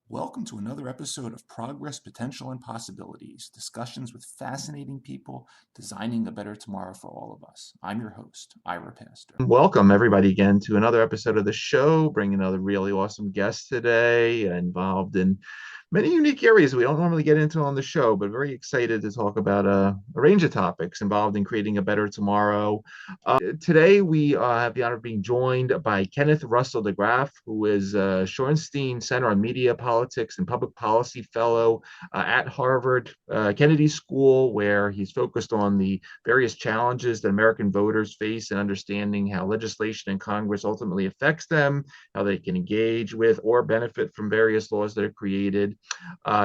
Welcome to another episode of Progress, Potential, and Possibilities, discussions with fascinating people designing a better tomorrow for all of us. I'm your host, Ira Pastor. Welcome, everybody, again to another episode of the show, bringing another really awesome guest today, involved in many unique areas we don't normally get into on the show, but very excited to talk about a range of topics involved in creating a better tomorrow. Today, we have the honor of being joined by Kenneth Russell DeGraff, who is Shorenstein Center on Media Politics and Public Policy Fellow at Harvard Kennedy School, where he's focused on the various challenges that American voters face and understanding how legislation in Congress ultimately affects them, how they can engage with or benefit from various laws that are created.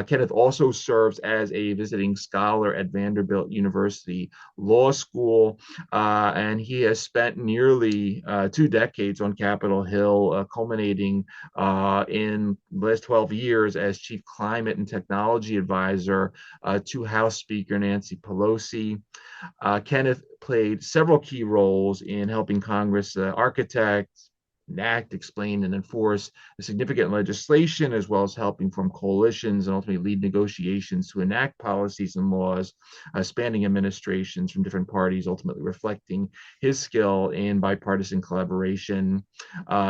Kenneth also serves as a visiting scholar at Vanderbilt University Law School, and he has spent nearly 2 decades on Capitol Hill, culminating in the last 12 years as Chief Climate and Technology Advisor to House Speaker Nancy Pelosi. Kenneth played several key roles in helping Congress architect, enact, explain, and enforce significant legislation, as well as helping form coalitions and ultimately lead negotiations to enact policies and laws spanning administrations from different parties, ultimately reflecting his skill in bipartisan collaboration.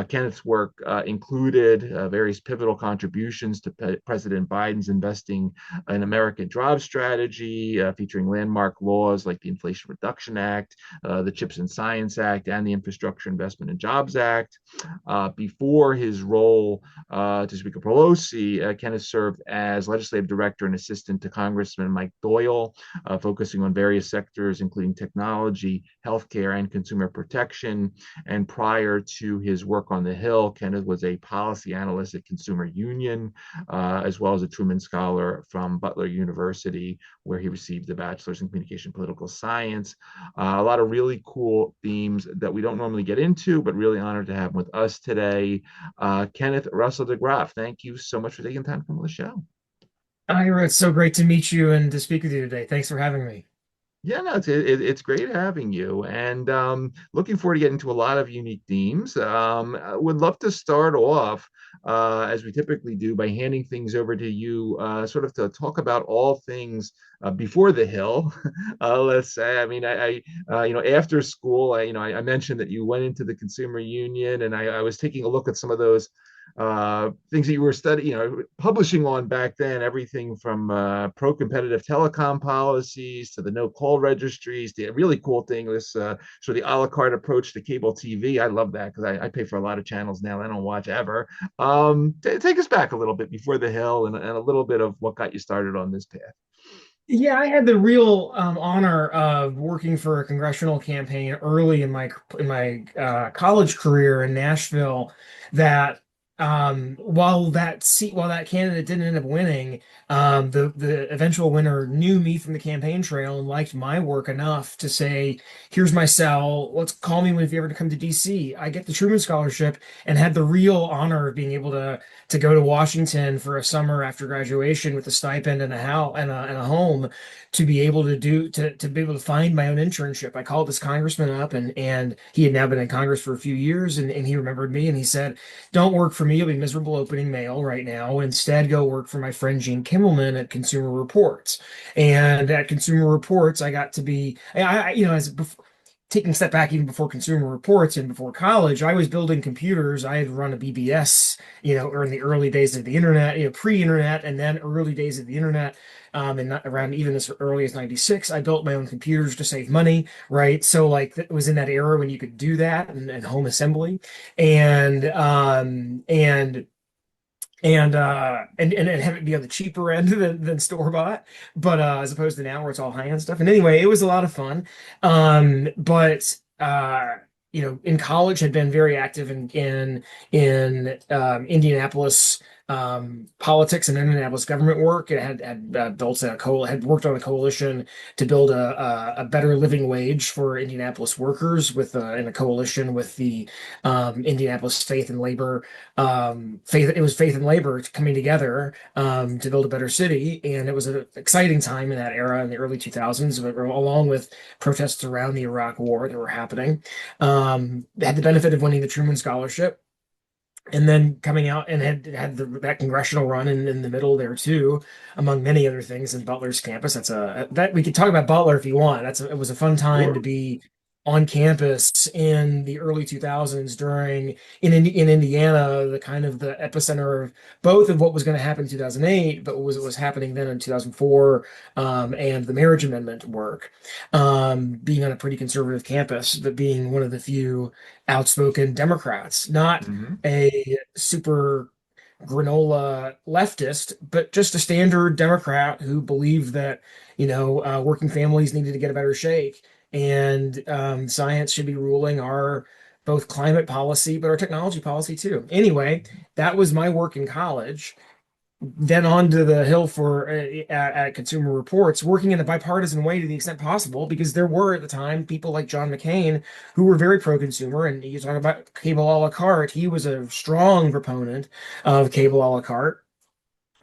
Kenneth's work included various pivotal contributions to President Biden's Investing in America Jobs strategy, featuring landmark laws like the Inflation Reduction Act, the CHIPS and Science Act, and the Infrastructure Investment and Jobs Act. Before his role to Speaker Pelosi, Kenneth served as legislative director and assistant to Congressman Mike Doyle, focusing on various sectors, including technology, healthcare, and consumer protection. And prior to his work on the Hill, Kenneth was a policy analyst at Consumer Union, as well as a Truman Scholar from Butler University, where he received a bachelor's in communication political science. A lot of really cool themes that we don't normally get into, but really honored to have with us today. Kenneth Russell DeGraff, thank you so much for taking time to come on the show. Ira, it's so great to meet you and to speak with you today. Thanks for having me. Yeah, no, it's great having you, and looking forward to getting to a lot of unique themes. I would love to start off, as we typically do, by handing things over to you, sort of to talk about all things before the Hill. Let's say, I mean, after school, I mentioned that you went into the Consumer Union, and I was taking a look at some of those things that you were studying, publishing on back then, everything from pro-competitive telecom policies to the no-call registries. The really cool thing was sort of the a la carte approach to cable TV. I love that because I pay for a lot of channels now I don't watch ever. Take us back a little bit before the Hill and a little bit of what got you started on this path. Yeah, I had the real honor of working for a congressional campaign early in my college career in Nashville. That while that candidate didn't end up winning, the eventual winner knew me from the campaign trail and liked my work enough to say, "Here's my cell. Let's call me if you ever come to DC." I get the Truman Scholarship and had the real honor of being able to go to Washington for a summer after graduation with a stipend and a house and a home to be able to be able to find my own internship. I called this congressman up, and he had now been in Congress for a few years, and he remembered me, and he said, "Don't work for me. You'll be miserable opening mail right now. Instead, go work for my friend Gene Kimmelman at Consumer Reports." And at Consumer Reports, I got to be, taking a step back even before Consumer Reports and before college, I was building computers. I had run a BBS, or in the early days of the internet, pre-internet and then early days of the internet. And not around even as early as 96, I built my own computers to save money, right? So like it was in that era when you could do that and home assembly. And and have it be on the cheaper end than store bought, but as opposed to now where it's all high end stuff. And anyway, it was a lot of fun. But in college had been very active in Indianapolis politics and Indianapolis government work. It had built had worked on a coalition to build a better living wage for Indianapolis workers with in a coalition with the Indianapolis Faith and Labor Faith and Labor coming together to build a better city, and it was an exciting time in that era in the early 2000s, along with protests around the Iraq War that were happening. Had the benefit of winning the Truman Scholarship, and then coming out and had that congressional run in the middle there too, among many other things in Butler's campus. That we could talk about Butler if you want. It was a fun time to Sure. be on campus in the early 2000s in Indiana, the kind of the epicenter of both of what was going to happen in 2008, but what was happening then in 2004, and the marriage amendment work, being on a pretty conservative campus, but being one of the few outspoken Democrats, not Hmm. a super granola leftist, but just a standard Democrat who believed that, working families needed to get a better shake, and science should be ruling our both climate policy, but our technology policy too. Anyway, that was my work in college. Then on to the Hill for at Consumer Reports, working in a bipartisan way to the extent possible, because there were at the time people like John McCain who were very pro-consumer. And you talk about cable a la carte, he was a strong proponent of cable a la carte,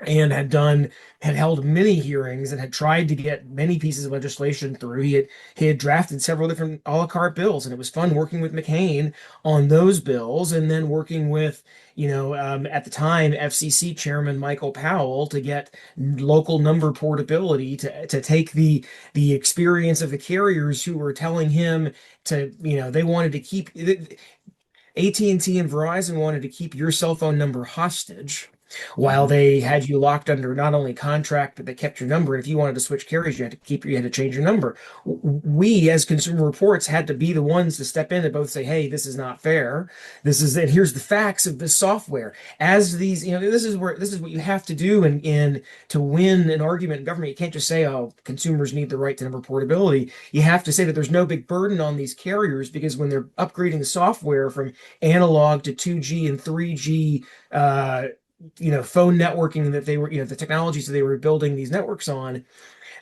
and had held many hearings and had tried to get many pieces of legislation through. He had drafted several different a la carte bills, and it was fun working with McCain on those bills, and then working with, at the time, FCC Chairman Michael Powell to get local number portability to take the experience of the carriers who were telling him to, they wanted to keep AT&T and Verizon wanted to keep your cell phone number hostage while Hmm. they had you locked under not only contract, but they kept your number. And if you wanted to switch carriers, you had to change your number. We, as Consumer Reports, had to be the ones to step in and both say, "Hey, this is not fair. And here's the facts of this software." As these, this is what you have to do in to win an argument in government. You can't just say, "Oh, consumers need the right to number portability." You have to say that there's no big burden on these carriers, because when they're upgrading the software from analog to 2G and 3G, phone networking, that they were, the technologies that they were building these networks on,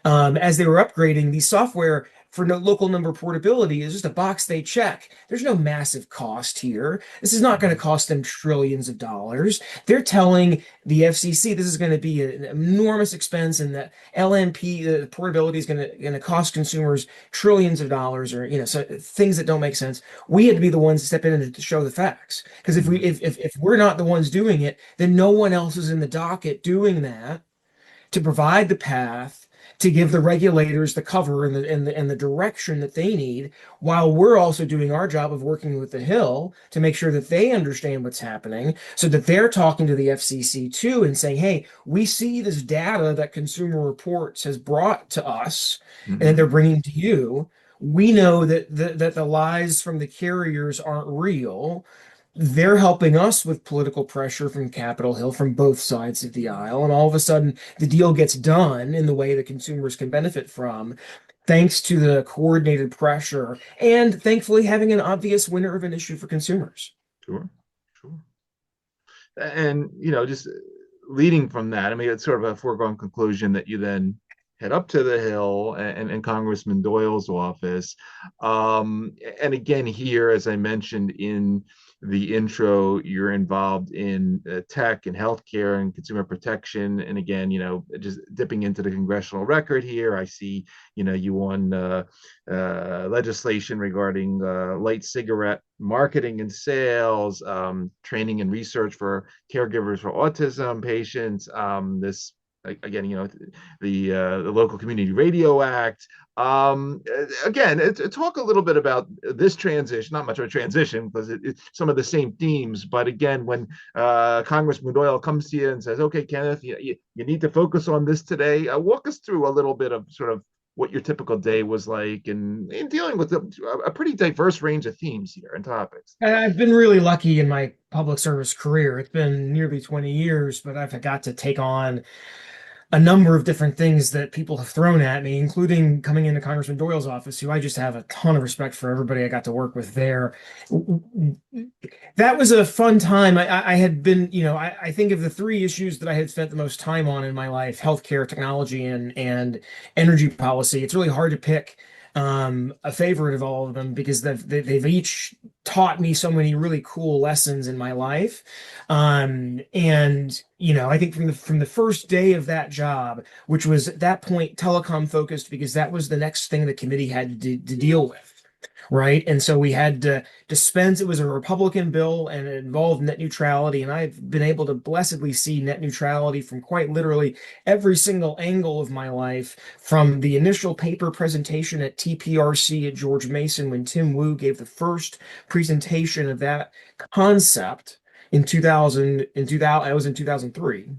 as they were upgrading the software for local number portability, is just a box they check. There's no massive cost here. This is not going to cost them trillions of dollars. They're telling the FCC this is going to be an enormous expense, and that LNP, the portability, is going to cost consumers trillions of dollars, or so things that don't make sense. We had to be the ones to step in and to show the facts, because if we Hmm. if we're not the ones doing it, then no one else is in the docket doing that to provide the path, to give the regulators the cover and the direction that they need, while we're also doing our job of working with the Hill to make sure that they understand what's happening, so that they're talking to the FCC too and saying, "Hey, we see this data that Consumer Reports has brought to us and that they're Hmm. bringing to you. We know that the lies from the carriers aren't real. They're helping us with political pressure from Capitol Hill, from both sides of the aisle, and all of a sudden the deal gets done in the way that consumers can benefit from, thanks to the coordinated pressure, and thankfully having an obvious winner of an issue for consumers." Sure. Sure. And just leading from that, I mean, it's sort of a foregone conclusion that you then head up to the Hill and Congressman Doyle's office. And again, here, as I mentioned in the intro, you're involved in tech and healthcare and consumer protection. And again, just dipping into the congressional record here, I see, you won legislation regarding light cigarette marketing and sales, training and research for caregivers for autism patients. This again, the Local Community Radio Act. Again, talk a little bit about this transition. Not much of a transition because it's some of the same themes. But again, when Congressman Doyle comes to you and says, "Okay, Kenneth, you need to focus on this today," walk us through a little bit of sort of what your typical day was like, and in dealing with a pretty diverse range of themes here and topics. And I've been really lucky in my public service career. It's been nearly 20 years, but I've got to take on a number of different things that people have thrown at me, including coming into Congressman Doyle's office, who I just have a ton of respect for everybody I got to work with there. That was a fun time. I had been, I think of the three issues that I had spent the most time on in my life: healthcare, technology, and energy policy. It's really hard to pick a favorite of all of them because they've each taught me so many really cool lessons in my life. And I think from the first day of that job, which was at that point telecom focused, because that was the next thing the committee had to deal with. Right. And so we had to dispense. It was a Republican bill and it involved net neutrality. And I've been able to blessedly see net neutrality from quite literally every single angle of my life, from the initial paper presentation at TPRC at George Mason when Tim Wu gave the first presentation of that concept in 2000. I was in 2003.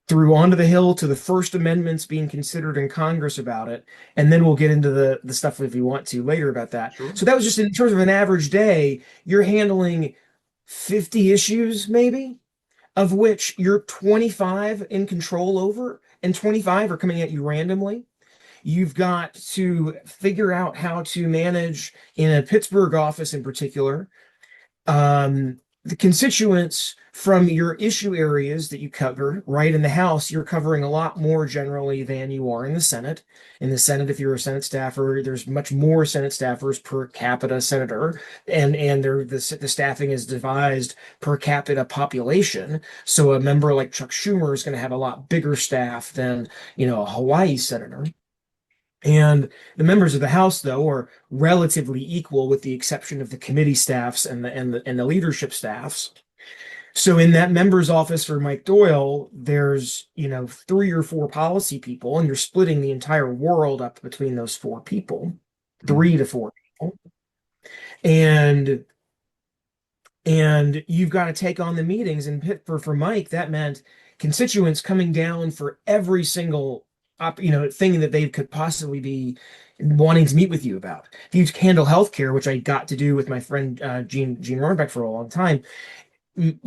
Through onto the Hill to the first amendments being considered in Congress about it. And then we'll get into the stuff if you want to later about that. Sure. So that was just in terms of an average day, you're handling 50 issues maybe, of which you're 25 in control over, and 25 are coming at you randomly. You've got to figure out how to manage, in a Pittsburgh office in particular, the constituents from your issue areas that you cover. Right, in the House, you're covering a lot more generally than you are in the Senate. In the Senate, if you're a Senate staffer, there's much more Senate staffers per capita senator, and the staffing is devised per capita population. So a member like Chuck Schumer is going to have a lot bigger staff than, a Hawaii senator. And the members of the House, though, are relatively equal, with the exception of the committee staffs and the leadership staffs. So in that member's office for Mike Doyle, there's, 3 or 4 policy people, and you're splitting the entire world up between those 4 people, 3 to 4 people. And you've got to take on the meetings. And for Mike, that meant constituents coming down for every single thing that they could possibly be wanting to meet with you about. If you handle healthcare, which I got to do with my friend Gene Rohrbeck for a long time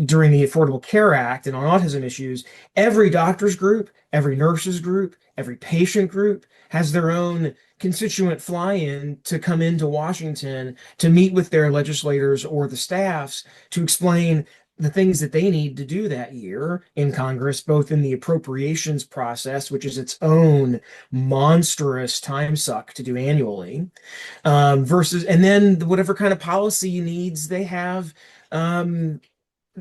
during the Affordable Care Act and on autism issues, every doctor's group, every nurse's group, every patient group has their own constituent fly-in to come into Washington to meet with their legislators or the staffs to explain the things that they need to do that year in Congress, both in the appropriations process, which is its own monstrous time suck to do annually, and then whatever kind of policy needs they have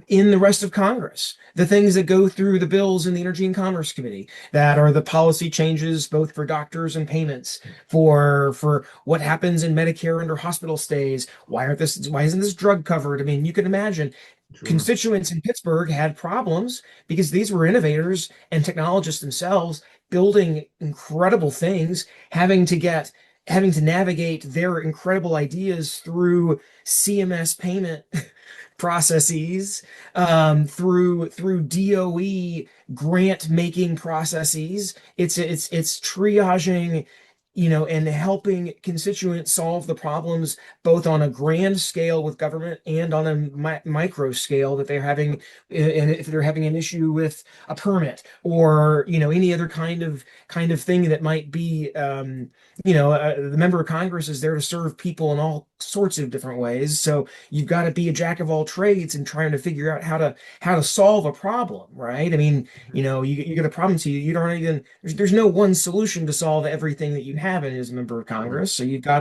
in the rest of Congress, the things that go through the bills in the Energy and Commerce Committee that are the policy changes both for doctors and payments, for what happens in Medicare under hospital stays. Why isn't this drug covered? I mean, you can imagine. Sure. Constituents in Pittsburgh had problems because these were innovators and technologists themselves, building incredible things, having to navigate their incredible ideas through CMS payment processes, through DOE grant making processes. It's triaging, and helping constituents solve the problems both on a grand scale with government and on a micro scale that they're having, and if they're having an issue with a permit or any other kind of thing that might be, the member of Congress is there to serve people in all sorts of different ways. So you've got to be a jack of all trades and trying to figure out how to solve a problem, right? I mean, you get a problem, so you don't even there's no one solution to solve everything that you have as a member of Congress. So you've got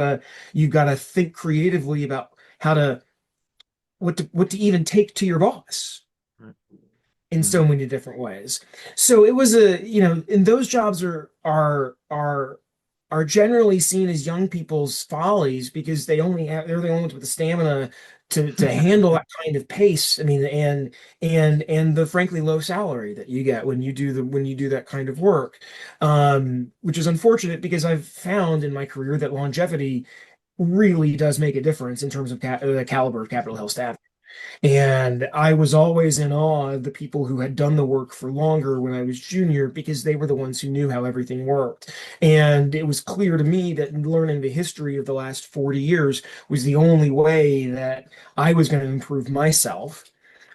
to think creatively about what to even take to your boss in so many different ways. So it was and those jobs are are generally seen as young people's follies because they're the only ones with the stamina to handle that kind of pace. I mean, and the frankly low salary that you get when you do that kind of work, which is unfortunate because I've found in my career that longevity really does make a difference in terms of the caliber of Capitol Hill staff. And I was always in awe of the people who had done the work for longer when I was junior because they were the ones who knew how everything worked. And it was clear to me that learning the history of the last 40 years was the only way that I was going to improve myself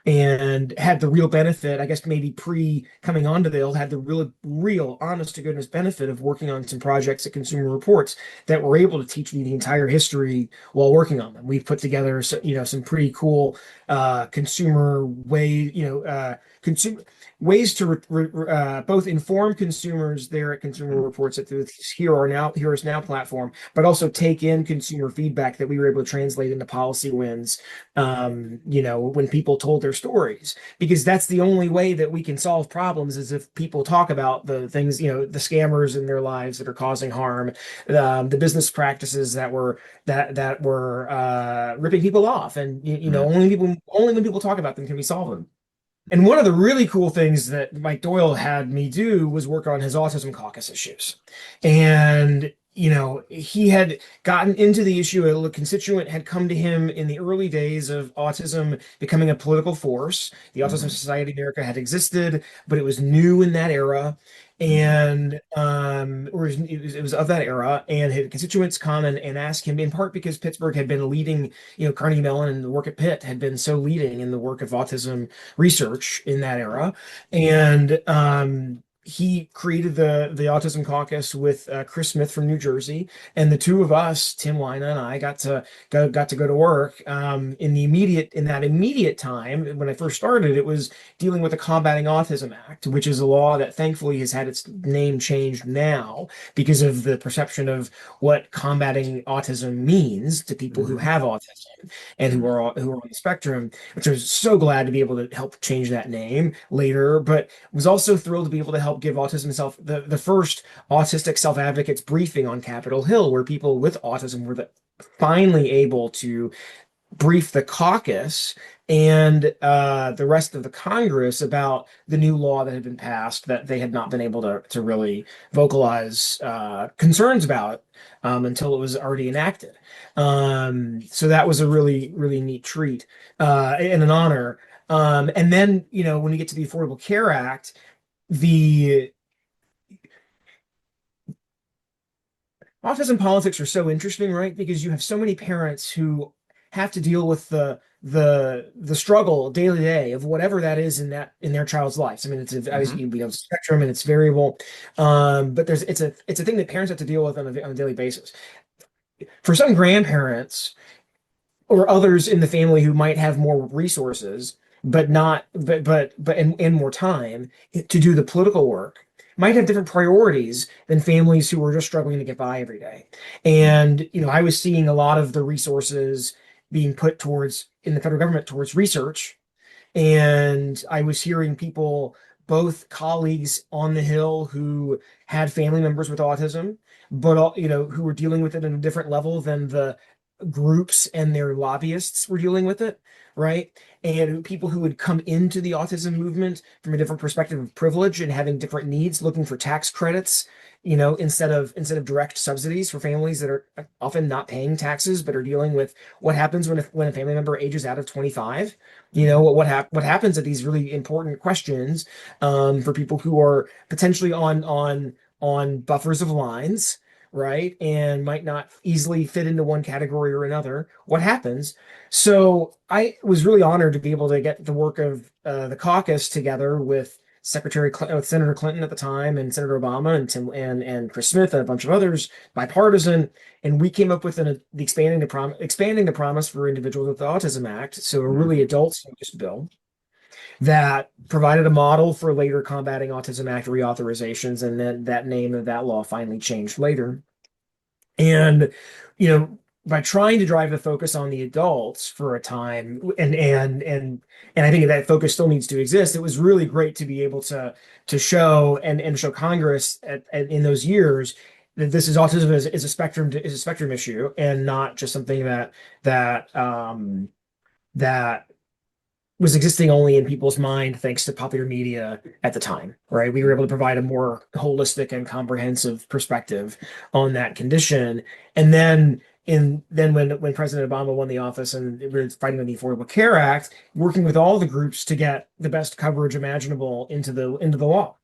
and had the real benefit, I guess maybe pre coming onto the Hill, had the real honest to goodness benefit of working on some projects at Consumer Reports that were able to teach me the entire history while working on them. We've put together, some pretty cool consumer consumer ways to both inform consumers there at Consumer Reports at the Here Is Now platform, but also take in consumer feedback that we were able to translate into policy wins. When people told their stories, because that's the only way that we can solve problems is if people talk about the things, the scammers in their lives that are causing harm, the business practices that were ripping people off, and only when people talk about them can we solve them. And one of the really cool things that Mike Doyle had me do was work on his autism caucus issues. And, he had gotten into the issue. A constituent had come to him in the early days of autism becoming a political force. The Autism Society of America had existed, but it was new in that era. And or it was of that era, and his constituents come and ask him, in part because Pittsburgh had been leading, Carnegie Mellon and the work at Pitt had been so leading in the work of autism research in that era. And he created the Autism Caucus with Chris Smith from New Jersey, and the two of us, Tim Lina and I, got to go to work in that immediate time. When I first started, it was dealing with the Combating Autism Act, which is a law that thankfully has had its name changed now because of the perception of what combating autism means to people who have autism and who are on the spectrum, which I was so glad to be able to help change that name later, but was also thrilled to be able to help give autism self the first autistic self-advocates briefing on Capitol Hill, where people with autism were finally able to brief the caucus and the rest of the Congress about the new law that had been passed that they had not been able to really vocalize concerns about until it was already enacted. So that was a really, really neat treat and an honor. And then, when you get to the Affordable Care Act, the autism politics are so interesting, right? Because you have so many parents who have to deal with the struggle day to day of whatever that is in their child's lives. I mean, it's a spectrum and it's variable, but it's a thing that parents have to deal with on a daily basis. For some grandparents or others in the family who might have more resources, but not and more time to do the political work, might have different priorities than families who are just struggling to get by every day. And I was seeing a lot of the resources being put in the federal government towards research, and I was hearing people, both colleagues on the Hill who had family members with autism, but who were dealing with it at a different level than the groups and their lobbyists were dealing with it, right? And people who would come into the autism movement from a different perspective of privilege and having different needs, looking for tax credits, instead of direct subsidies for families that are often not paying taxes, but are dealing with what happens when a family member ages out of 25. What happens at these really important questions for people who are potentially on buffers of lines, right? And might not easily fit into one category or another. What happens? So I was really honored to be able to get the work of the caucus together with Senator Clinton at the time, and Senator Obama, and Tim and Chris Smith, and a bunch of others, bipartisan, and we came up with the expanding the promise for individuals with the Autism Act, so a really adult-focused bill that provided a model for later Combating Autism Act reauthorizations, and then that name of that law finally changed later. And by trying to drive the focus on the adults for a time, and I think that focus still needs to exist, it was really great to be able to show and show Congress in those years this is autism is a spectrum issue and not just something that was existing only in people's mind thanks to popular media at the time, right? We were able to provide a more holistic and comprehensive perspective on that condition. And then when President Obama won the office and we were fighting on the Affordable Care Act, working with all the groups to get the best coverage imaginable into the law.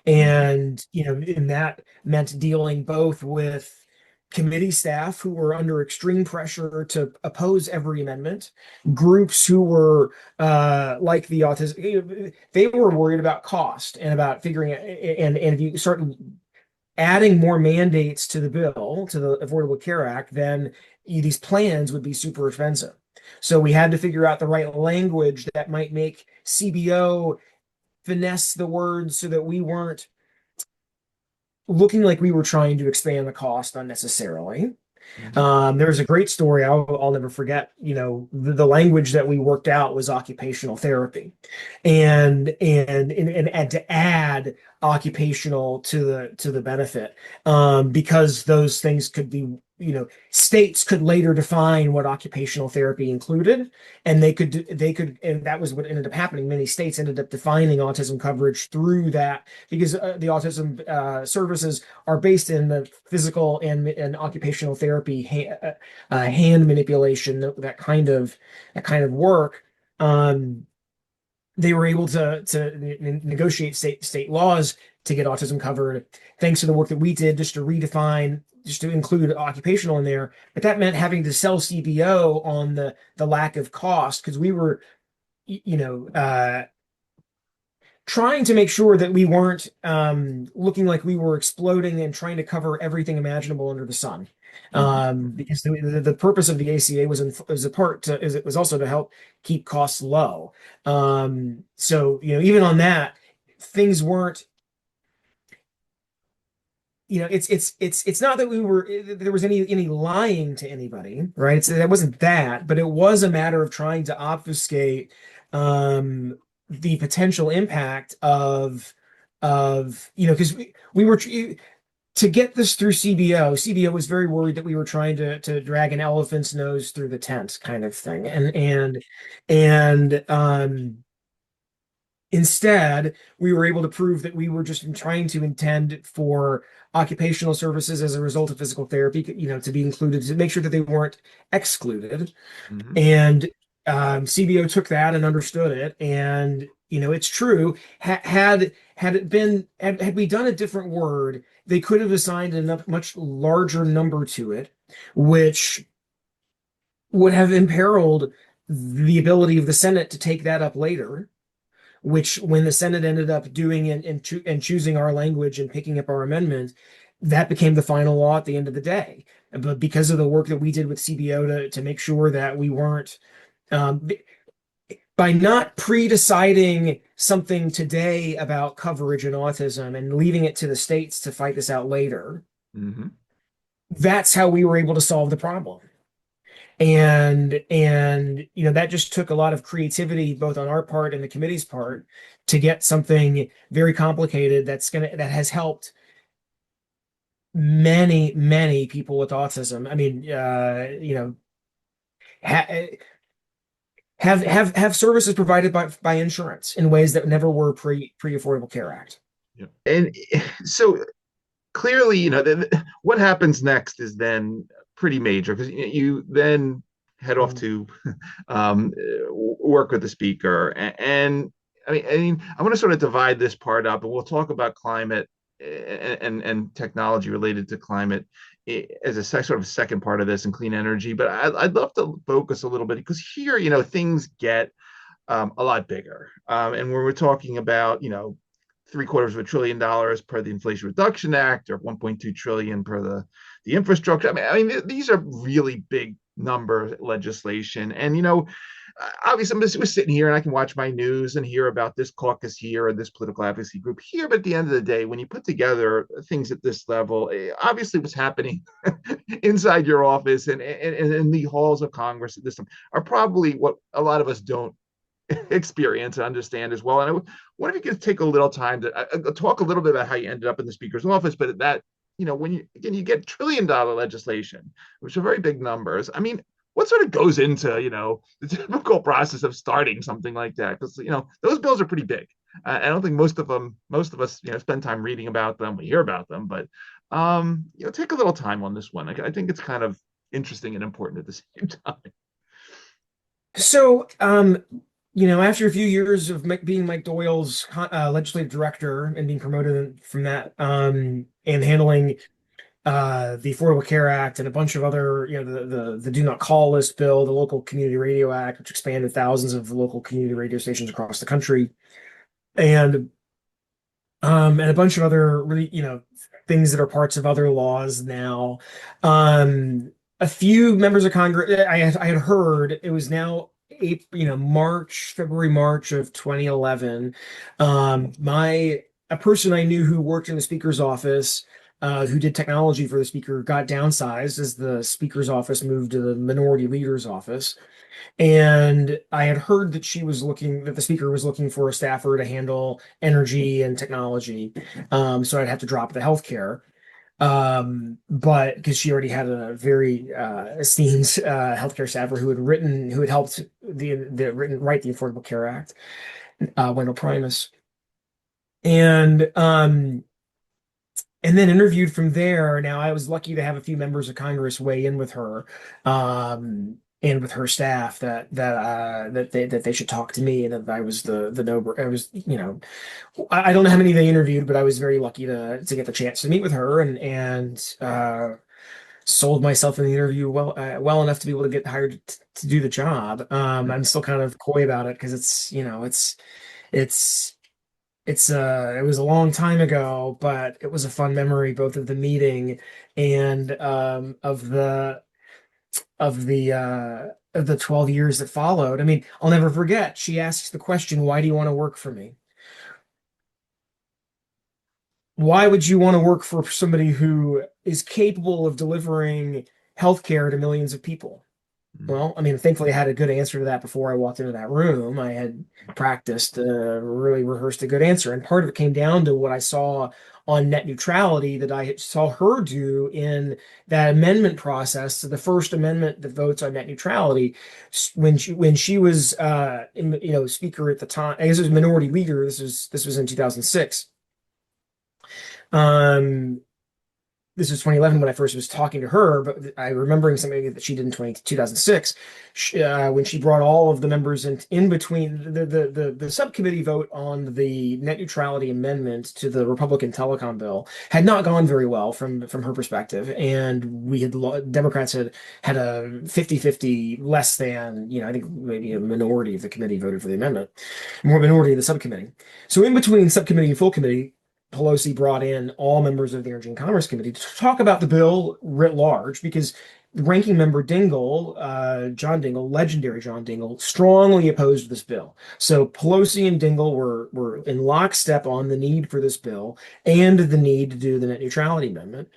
And and that meant dealing both with committee staff who were under extreme pressure to oppose every amendment, groups who were like the autism, they were worried about cost and about figuring it. And if you start adding more mandates to the bill, to the Affordable Care Act, then these plans would be super expensive. So we had to figure out the right language that might make CBO finesse the words so that we weren't looking like we were trying to expand the cost unnecessarily. There's a great story I'll never forget. The language that we worked out was occupational therapy, and to add occupational to the benefit, because those things could be, states could later define what occupational therapy included, and and that was what ended up happening. Many states ended up defining autism coverage through that, because the autism services are based in the physical and occupational therapy, hand manipulation, that kind of work. They were able to negotiate state laws to get autism covered, thanks to the work that we did just to include occupational in there. But that meant having to sell CBO on the lack of cost, because we were, trying to make sure that we weren't looking like we were exploding and trying to cover everything imaginable under the sun. Because the purpose of the ACA was also to help keep costs low. So even on that, things weren't. It's not that there was any lying to anybody, right? That wasn't that, but it was a matter of trying to obfuscate the potential impact of because we were to get this through CBO. CBO was very worried that we were trying to drag an elephant's nose through the tent, kind of thing, and instead, we were able to prove that we were just trying to intend for occupational services as a result of physical therapy, to be included, to make sure that they weren't excluded. And CBO took that and understood it. And, it's true. Had we done a different word, they could have assigned a much larger number to it, which would have imperiled the ability of the Senate to take that up later. Which, when the Senate ended up doing and choosing our language and picking up our amendment, that became the final law at the end of the day. But because of the work that we did with CBO to make sure that we weren't, by not pre-deciding something today about coverage and autism and leaving it to the states to fight this out later, that's how we were able to solve the problem. And that just took a lot of creativity, both on our part and the committee's part, to get something very complicated that has helped many people with autism. I mean, have services provided by insurance in ways that never were pre-Affordable Care Act. Yeah. And so clearly, what happens next is then pretty major, because you then head off to work with the speaker. And I mean, I want to sort of divide this part up, and we'll talk about climate and technology related to climate as a sort of second part of this, and clean energy. But I'd love to focus a little bit, because here, things get a lot bigger. And when we're talking about, $750 billion per the Inflation Reduction Act, or 1.2 trillion per the infrastructure. I mean, these are really big number legislation. And, obviously, I'm just sitting here and I can watch my news and hear about this caucus here or this political advocacy group here. But at the end of the day, when you put together things at this level, obviously what's happening inside your office and in the halls of Congress at this time are probably what a lot of us don't experience and understand as well. And I wonder if you could take a little time to talk a little bit about how you ended up in the speaker's office, but that when you get $1 trillion legislation, which are very big numbers. I mean, what sort of goes into the typical process of starting something like that? Because those bills are pretty big. I don't think most of us spend time reading about them. We hear about them, but take a little time on this one. I think it's kind of interesting and important at the same time. So, after a few years of being Mike Doyle's legislative director and being promoted from that, and handling the Affordable Care Act and a bunch of other, the Do Not Call List bill, the Local Community Radio Act, which expanded thousands of local community radio stations across the country, and and a bunch of other really, things that are parts of other laws now. A few members of Congress, I had heard it was now February, March of 2011. A person I knew who worked in the speaker's office, who did technology for the speaker, got downsized as the speaker's office moved to the minority leader's office. And I had heard that that the speaker was looking for a staffer to handle energy and technology. So I'd have to drop the healthcare. But because she already had a very esteemed healthcare staffer who had helped write the Affordable Care Act, Wendell Primus. And then interviewed from there. Now, I was lucky to have a few members of Congress weigh in with her, and with her staff that they should talk to me, and that I was the no. I was, I don't know how many they interviewed, but I was very lucky to get the chance to meet with her, and sold myself in the interview well enough to be able to get hired to do the job. I'm still kind of coy about it because it was a long time ago, but it was a fun memory, both of the meeting and of the 12 years that followed. I mean, I'll never forget. She asks the question, "Why do you want to work for me?" Why would you want to work for somebody who is capable of delivering healthcare to millions of people? Well, I mean, thankfully, I had a good answer to that before I walked into that room. I had practiced, really rehearsed a good answer. And part of it came down to what I saw on net neutrality that I saw her do in that amendment process. So the first amendment that votes on net neutrality, when she was, speaker at the time, I guess it was minority leader. This was in 2006. This was 2011 when I first was talking to her, but I remembering something that she did in 2006, when she brought all of the members in between the subcommittee vote on the net neutrality amendment to the Republican telecom bill had not gone very well from her perspective, and Democrats had a 50-50 less than, I think maybe a minority of the committee voted for the amendment, more minority of the subcommittee. So in between subcommittee and full committee, Pelosi brought in all members of the Energy and Commerce Committee to talk about the bill writ large, because ranking member John Dingell, legendary John Dingell, strongly opposed this bill. So Pelosi and Dingell were in lockstep on the need for this bill and the need to do the net neutrality amendment.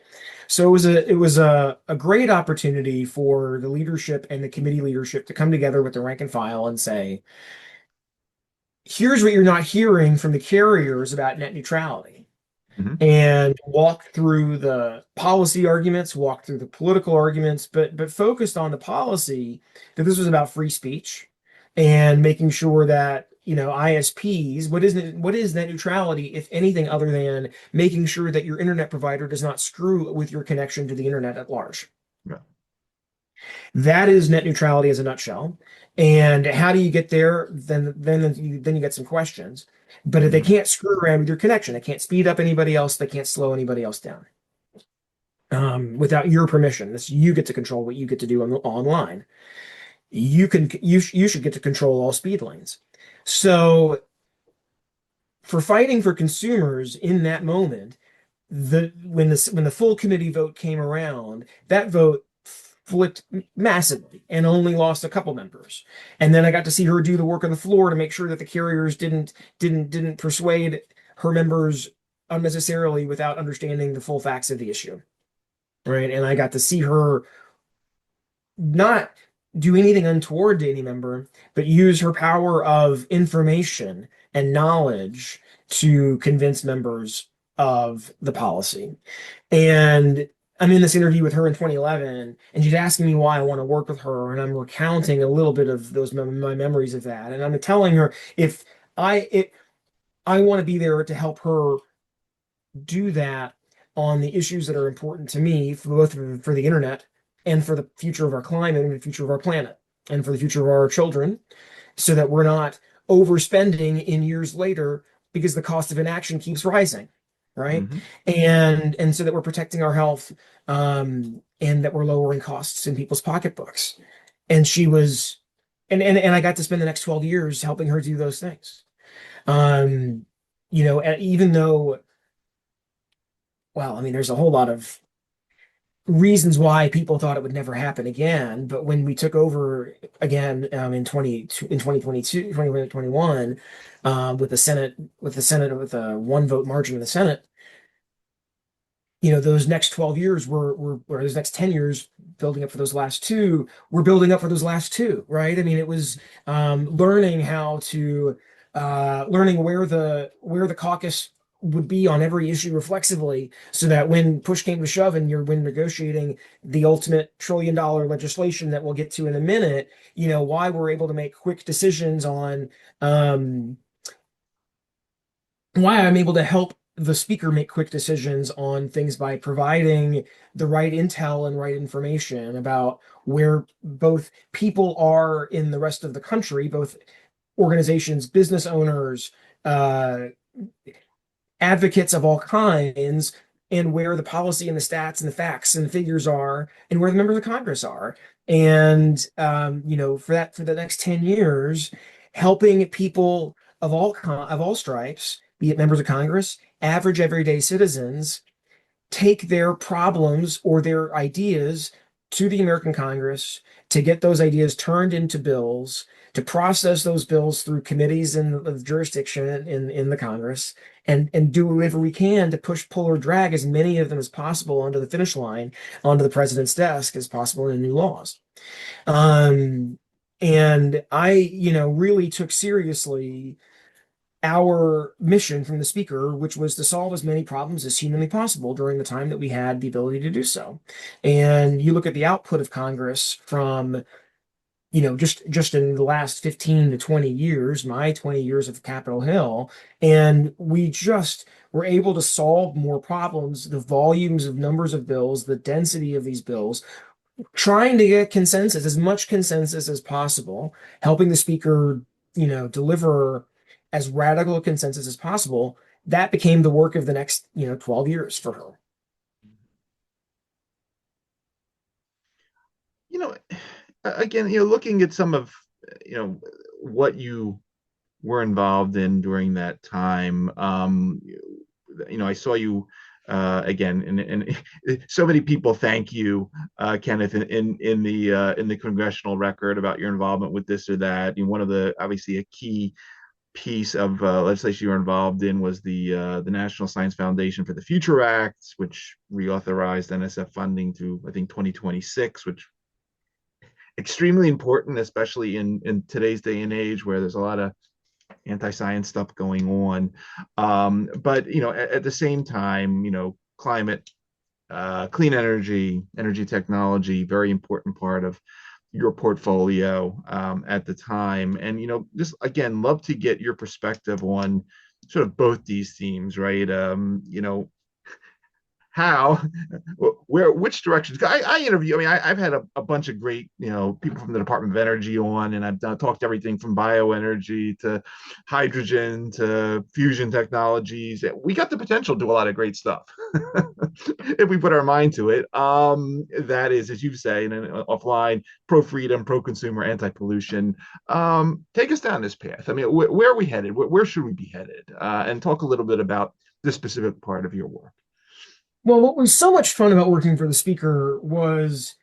So it was a great opportunity for the leadership and the committee leadership to come together with the rank and file and say, here's what you're not hearing from the carriers about net neutrality. And walk through the policy arguments, walk through the political arguments, but focused on the policy, that this was about free speech and making sure that, ISPs, what is net neutrality, if anything, other than making sure that your internet provider does not screw with your connection to the internet at large. Yeah. That is net neutrality as a nutshell. And how do you get there? Then you get some questions. But if they can't screw around with your connection, they can't speed up anybody else, they can't slow anybody else down, without your permission. You get to control what you get to do online. You should get to control all speed lanes. So for fighting for consumers in that moment, when the full committee vote came around, that vote flipped massively and only lost a couple members. And then I got to see her do the work on the floor to make sure that the carriers didn't persuade her members unnecessarily without understanding the full facts of the issue. Right. And I got to see her not do anything untoward to any member, but use her power of information and knowledge to convince members of the policy. And I'm in this interview with her in 2011, and she's asking me why I want to work with her, and I'm recounting a little bit of my memories of that, and I'm telling her if I I want to be there to help her do that on the issues that are important to me, for both for the internet and for the future of our climate and the future of our planet and for the future of our children, so that we're not overspending in years later because the cost of inaction keeps rising, right? Mm-hmm. And so that we're protecting our health, and that we're lowering costs in people's pocketbooks. And she was, and I got to spend the next 12 years helping her do those things. Um, even though, well, I mean, there's a whole lot of reasons why people thought it would never happen again. But when we took over again, in 2022, 2021, with with a one vote margin in the Senate, those next 12 years or those next 10 years building up for those last two, we're building up for those last two, right? I mean, it was learning how to learning where the caucus would be on every issue reflexively, so that when push came to shove and when negotiating the ultimate $1 trillion legislation that we'll get to in a minute, why we're able to make quick decisions on why I'm able to help the speaker make quick decisions on things by providing the right intel and right information about where both people are in the rest of the country, both organizations, business owners, advocates of all kinds, and where the policy and the stats and the facts and the figures are, and where the members of Congress are. And for the next 10 years, helping people of all stripes, be it members of Congress, average everyday citizens, take their problems or their ideas to the American Congress, to get those ideas turned into bills, to process those bills through committees in the jurisdiction in the Congress, and do whatever we can to push, pull, or drag as many of them as possible onto the finish line, onto the president's desk as possible in new laws. And I, really took seriously our mission from the speaker, which was to solve as many problems as humanly possible during the time that we had the ability to do so. And you look at the output of Congress from, just in the last 15 to 20 years, my 20 years of Capitol Hill, and we just were able to solve more problems, the volumes of numbers of bills, the density of these bills, trying to get consensus, as much consensus as possible, helping the speaker, deliver as radical a consensus as possible. That became the work of the next, 12 years for her. You know, Again, looking at some of, what you were involved in during that time, I saw you again, and so many people thank you, Kenneth, in the congressional record about your involvement with this or that. One of the obviously a key piece of legislation you were involved in was the National Science Foundation for the Future Act, which reauthorized NSF funding to, I think, 2026, which extremely important, especially in today's day and age where there's a lot of anti-science stuff going on. But at the same time, climate, clean energy, energy technology, very important part of your portfolio at the time. And just again, love to get your perspective on sort of both these themes, right? How, which directions? I interview. I mean, I've had a bunch of great, people from the Department of Energy on, and I've talked everything from bioenergy to hydrogen to fusion technologies. We got the potential to do a lot of great stuff if we put our mind to it. That is, as you say, and offline, pro freedom, pro consumer, anti pollution. Take us down this path. I mean, where are we headed? Where should we be headed? And talk a little bit about this specific part of your work. Well, what was so much fun about working for the speaker was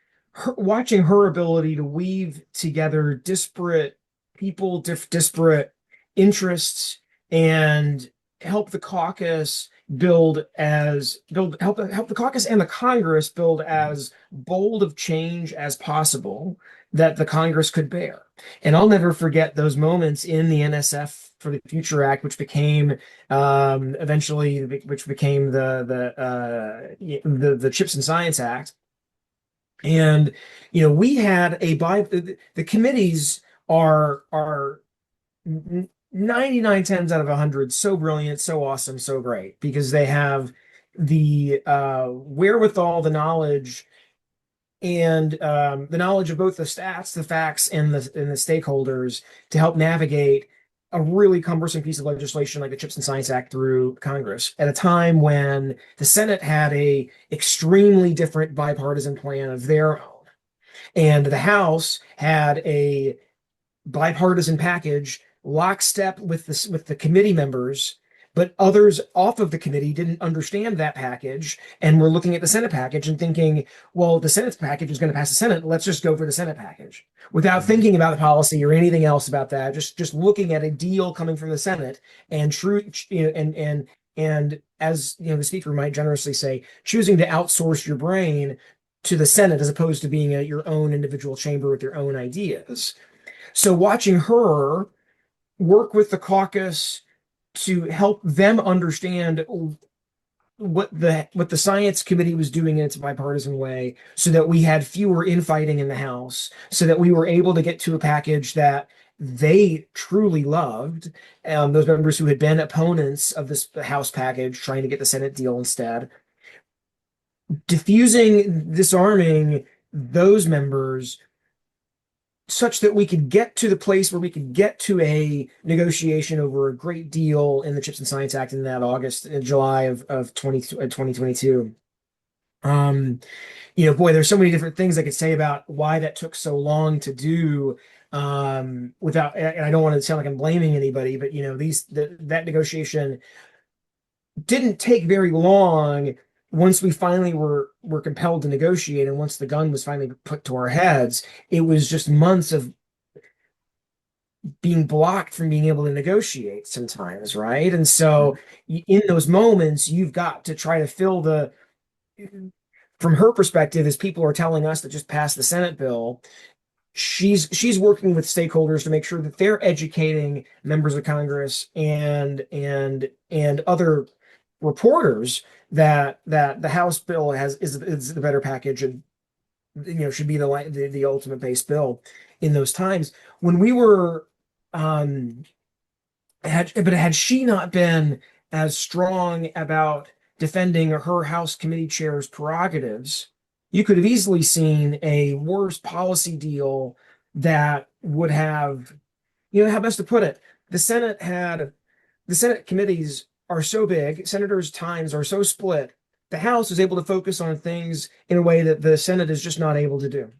watching her ability to weave together disparate people, disparate interests, and help the caucus help the caucus and the Congress build as bold of change as possible that the Congress could bear. And I'll never forget those moments in the NSF for the Future Act, which became eventually, which became the Chips and Science Act. And we had the committees are 99 tens out of 100 so brilliant, so awesome, so great, because they have the wherewithal, the knowledge, and the knowledge of both the stats, the facts, and the stakeholders to help navigate a really cumbersome piece of legislation like the Chips and Science Act through Congress at a time when the Senate had a extremely different bipartisan plan of their own, and the House had a bipartisan package lockstep with the committee members, but others off of the committee didn't understand that package and were looking at the Senate package and thinking, well, the Senate package is going to pass the Senate. Let's just go for the Senate package without thinking about the policy or anything else about that. Just looking at a deal coming from the Senate and and as the speaker might generously say, choosing to outsource your brain to the Senate as opposed to being your own individual chamber with your own ideas. So watching her work with the caucus to help them understand what the science committee was doing in its bipartisan way, so that we had fewer infighting in the House, so that we were able to get to a package that they truly loved. Those members who had been opponents of this House package, trying to get the Senate deal instead, disarming those members such that we could get to the place where we could get to a negotiation over a great deal in the Chips and Science Act in that August and July of 2022. Boy, there's so many different things I could say about why that took so long to do. Without, and I don't want to sound like I'm blaming anybody, but that negotiation didn't take very long. Once we finally were compelled to negotiate, and once the gun was finally put to our heads, it was just months of being blocked from being able to negotiate sometimes, right? And so in those moments, you've got to try to from her perspective, as people are telling us to just pass the Senate bill, she's working with stakeholders to make sure that they're educating members of Congress and other reporters that the House bill is the better package, and should be the ultimate base bill in those times when we were had she not been as strong about defending her House committee chair's prerogatives, you could have easily seen a worse policy deal that would have, how best to put it, the Senate committees are so big, senators' times are so split, the House is able to focus on things in a way that the Senate is just not able to do.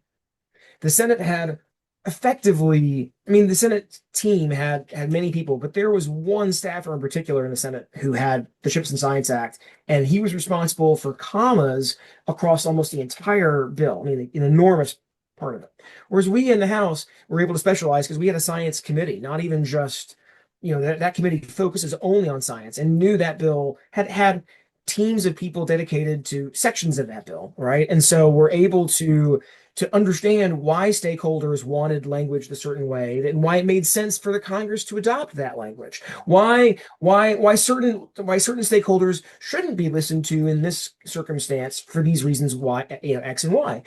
The Senate had the Senate team had many people, but there was one staffer in particular in the Senate who had the Chips and Science Act, and he was responsible for commas across almost the entire bill. An enormous part of it. Whereas we in the House were able to specialize because we had a science committee, not even just that committee focuses only on science, and knew that bill had teams of people dedicated to sections of that bill, right? And so we're able to understand why stakeholders wanted language a certain way, and why it made sense for the Congress to adopt that language. Why certain stakeholders shouldn't be listened to in this circumstance for these reasons, why, X and Y.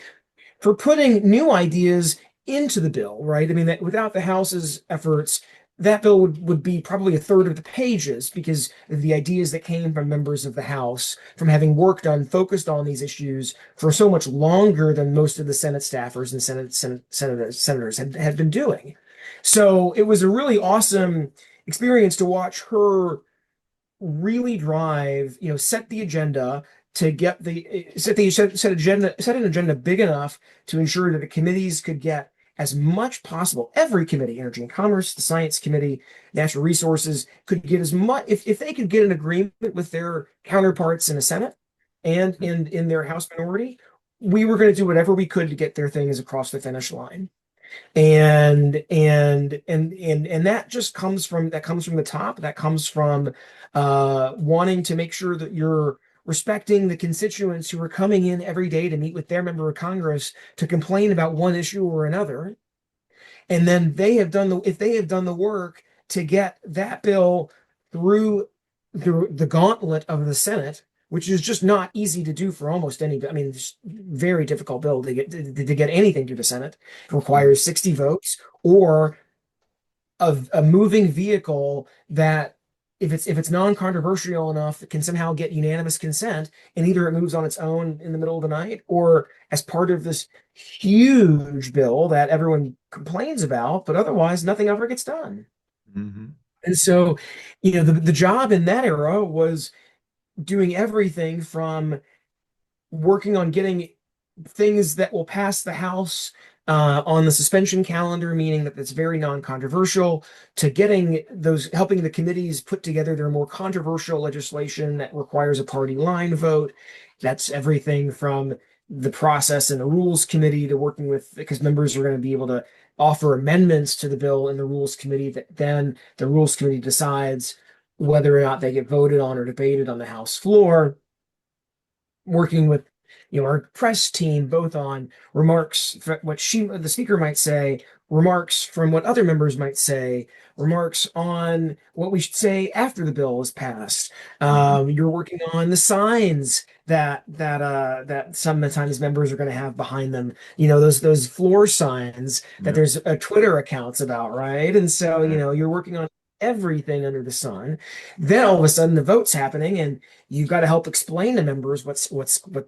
For putting new ideas into the bill, right? That without the House's efforts, that bill would be probably a third of the pages, because of the ideas that came from members of the House from having focused on these issues for so much longer than most of the Senate staffers and senators had been doing. So it was a really awesome experience to watch her really drive, set the agenda to get set an agenda big enough to ensure that the committees could get as much possible. Every committee, Energy and Commerce, the Science Committee, Natural Resources, could get as much, if they could get an agreement with their counterparts in the Senate and in their House minority, we were going to do whatever we could to get their things across the finish line. And that just comes from the top. That comes from wanting to make sure that you're respecting the constituents who are coming in every day to meet with their member of Congress to complain about one issue or another. And then if they have done the work to get that bill through the gauntlet of the Senate, which is just not easy to do for almost any, I mean, it's very difficult bill to get anything through the Senate. It requires 60 votes or a moving vehicle that if it's non-controversial enough, it can somehow get unanimous consent, and either it moves on its own in the middle of the night or as part of this huge bill that everyone complains about, but otherwise nothing ever gets done. Mm-hmm. And so, the job in that era was doing everything from working on getting things that will pass the House on the suspension calendar, meaning that it's very non-controversial, to helping the committees put together their more controversial legislation that requires a party line vote. That's everything from the process in the Rules Committee to working with, because members are going to be able to offer amendments to the bill in the Rules Committee that then the Rules Committee decides whether or not they get voted on or debated on the House floor, working with our press team both on remarks what the speaker might say, remarks from what other members might say, remarks on what we should say after the bill is passed. You're working on the signs that sometimes members are going to have behind them, those floor signs that there's Twitter accounts about, right? And so you're working on everything under the sun. Then all of a sudden the vote's happening, and you've got to help explain to members what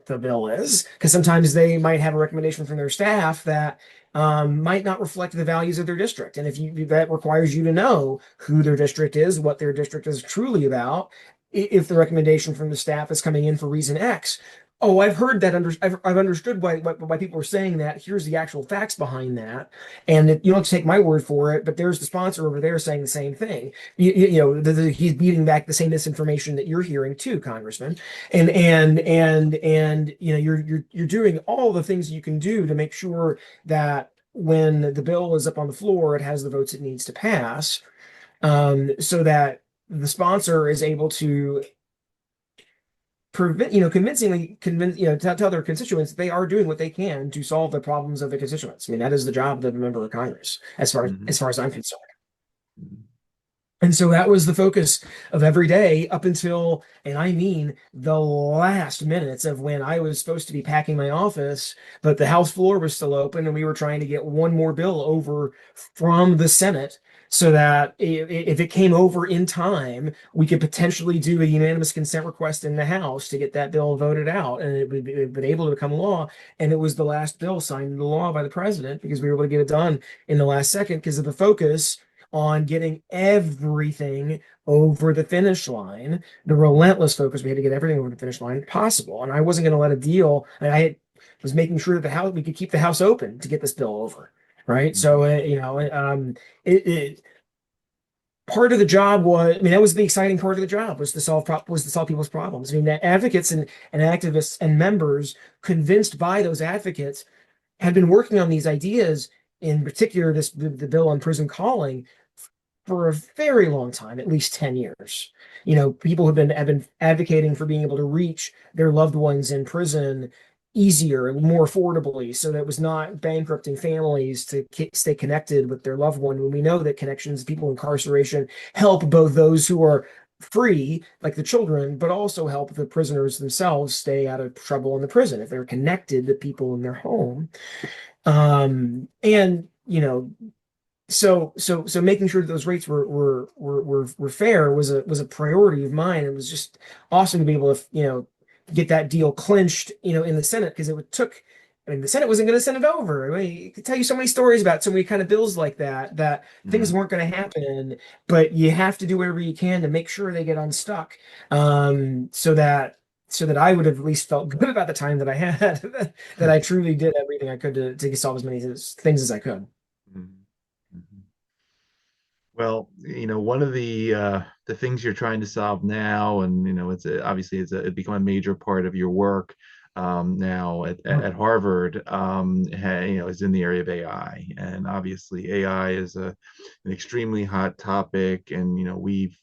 the bill is, because sometimes they might have a recommendation from their staff that might not reflect the values of their district. And that requires you to know who their district is, what their district is truly about. If the recommendation from the staff is coming in for reason X, oh, I've heard that. I've understood why people are saying that. Here's the actual facts behind that, and you don't have to take my word for it. But there's the sponsor over there saying the same thing. He's beating back the same misinformation that you're hearing too, Congressman. And you're doing all the things you can do to make sure that when the bill is up on the floor, it has the votes it needs to pass, so that the sponsor is able to convincingly convince, tell their constituents that they are doing what they can to solve the problems of the constituents. I mean, that is the job of a member of Congress, as far as I'm concerned. And so that was the focus of every day up until, and I mean the last minutes of when I was supposed to be packing my office, but the House floor was still open and we were trying to get one more bill over from the Senate so that if it came over in time, we could potentially do a unanimous consent request in the House to get that bill voted out, and it would be able to become law. And it was the last bill signed into law by the president because we were able to get it done in the last second because of the focus on getting everything over the finish line, the relentless focus. We had to get everything over the finish line possible. And I wasn't going to let a deal, and was making sure that we could keep the House open to get this bill over. Right. So, part of the job was, I mean, that was the exciting part of the job, was to solve people's problems. I mean, the advocates and activists and members convinced by those advocates had been working on these ideas, in particular, the bill on prison calling, for a very long time, at least 10 years. People have been advocating for being able to reach their loved ones in prison easier and more affordably, so that it was not bankrupting families to stay connected with their loved one. When we know that connections, people incarceration, help both those who are free, like the children, but also help the prisoners themselves stay out of trouble in the prison if they're connected to people in their home. And so making sure that those rates were fair was a priority of mine. It was just awesome to be able to get that deal clinched in the Senate, because the Senate wasn't going to send it over. I could tell you so many stories about so many kind of bills like that things weren't going to happen, but you have to do whatever you can to make sure they get unstuck, so that I would have at least felt good about the time that I had, that I truly did everything I could to solve as many things as I could. Well, one of the things you're trying to solve now, and it's obviously it's become a major part of your work, now at Harvard, is in the area of AI, and obviously AI is an extremely hot topic, and we've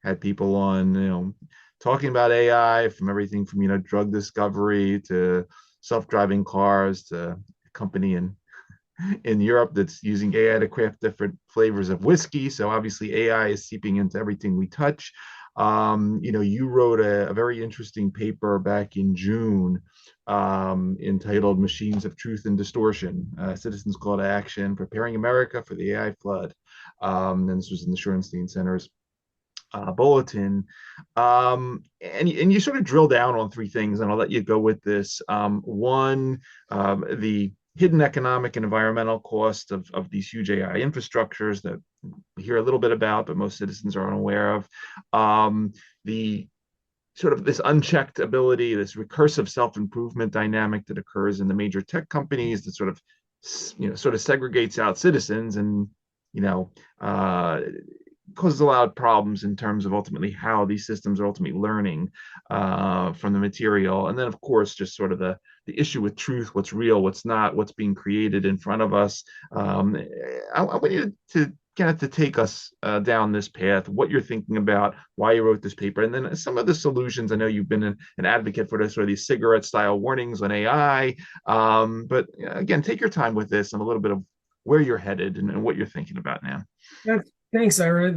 had people on, talking about AI, from everything from drug discovery to self-driving cars to a company in Europe that's using AI to craft different flavors of whiskey. So obviously AI is seeping into everything we touch. You wrote a very interesting paper back in June, entitled Machines of Truth and Distortion, Citizens Call to Action, Preparing America for the AI Flood. And this was in the Shorenstein Center's bulletin. And you sort of drill down on three things, and I'll let you go with this. One, the hidden economic and environmental cost of these huge AI infrastructures that we hear a little bit about, but most citizens are unaware of. The sort of this unchecked ability, this recursive self-improvement dynamic that occurs in the major tech companies that sort of segregates out citizens and causes a lot of problems in terms of ultimately how these systems are ultimately learning from the material. And then, of course, just sort of the issue with truth, what's real, what's not, what's being created in front of us. I want you to Kenneth, to take us down this path, what you're thinking about, why you wrote this paper, and then some of the solutions. I know you've been an advocate for this, sort of these cigarette-style warnings on AI. But again, take your time with this and a little bit of where you're headed and what you're thinking about now. Yeah, thanks, Ira.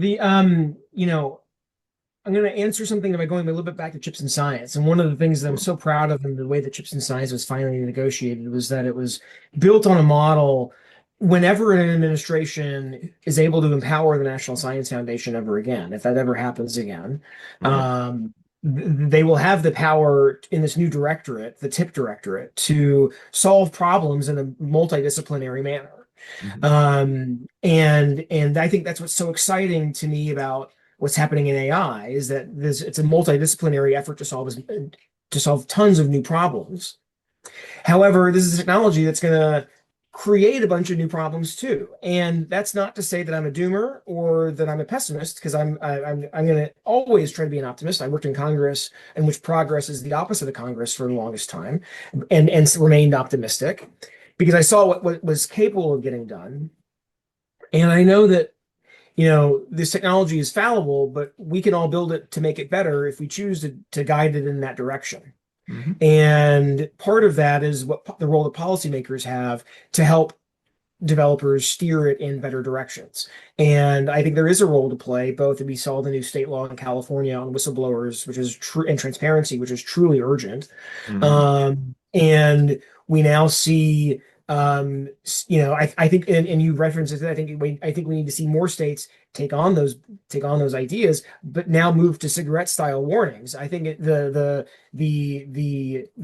I'm going to answer something by going a little bit back to chips and science. And one of the things that I'm so proud of in the way that chips and science was finally negotiated was that it was built on a model. Whenever an administration is able to empower the National Science Foundation ever again, if that ever happens again, they will have the power in this new directorate, the TIP directorate, to solve problems in a multidisciplinary manner. And I think that's what's so exciting to me about what's happening in AI is that it's a multidisciplinary effort to solve tons of new problems. However, this is a technology that's going to create a bunch of new problems too. And that's not to say that I'm a doomer or that I'm a pessimist, because I'm going to always try to be an optimist. I worked in Congress, in which progress is the opposite of Congress for the longest time, and remained optimistic because I saw what was capable of getting done. And I know that this technology is fallible, but we can all build it to make it better if we choose to guide it in that direction. And part of that is what the role that policymakers have to help developers steer it in better directions. And I think there is a role to play, both. We saw the new state law in California on whistleblowers, which is true, and transparency, which is truly urgent. And we now see, I think, and you referenced it, I think we need to see more states take on those ideas, but now move to cigarette style warnings. I think the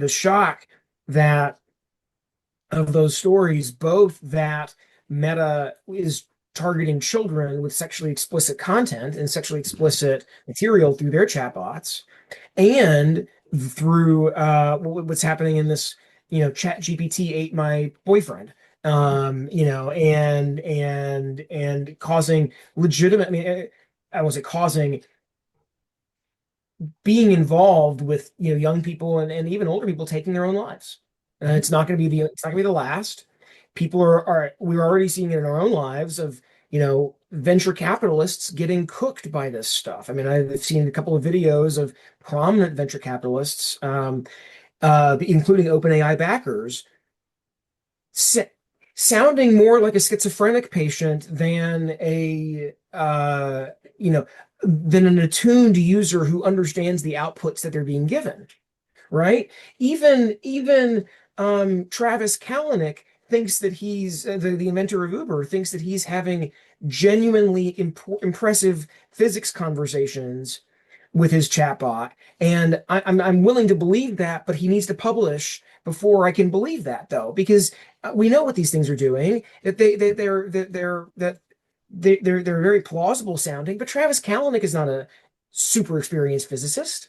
shock that of those stories, both that Meta is targeting children with sexually explicit content and sexually explicit material through their chatbots, and through what's happening in this, Chat GPT ate my boyfriend, and causing legitimate, I was causing being involved with, young people and even older people taking their own lives. It's not going to be the last. People we're already seeing it in our own lives of, venture capitalists getting cooked by this stuff. I mean, I've seen a couple of videos of prominent venture capitalists, including OpenAI backers, sounding more like a schizophrenic patient than than an attuned user who understands the outputs that they're being given, right? Even Travis Kalanick thinks that he's the inventor of Uber, thinks that he's having genuinely impressive physics conversations with his chatbot, and I'm willing to believe that, but he needs to publish before I can believe that, though, because we know what these things are doing. That they're very plausible sounding, but Travis Kalanick is not a super experienced physicist.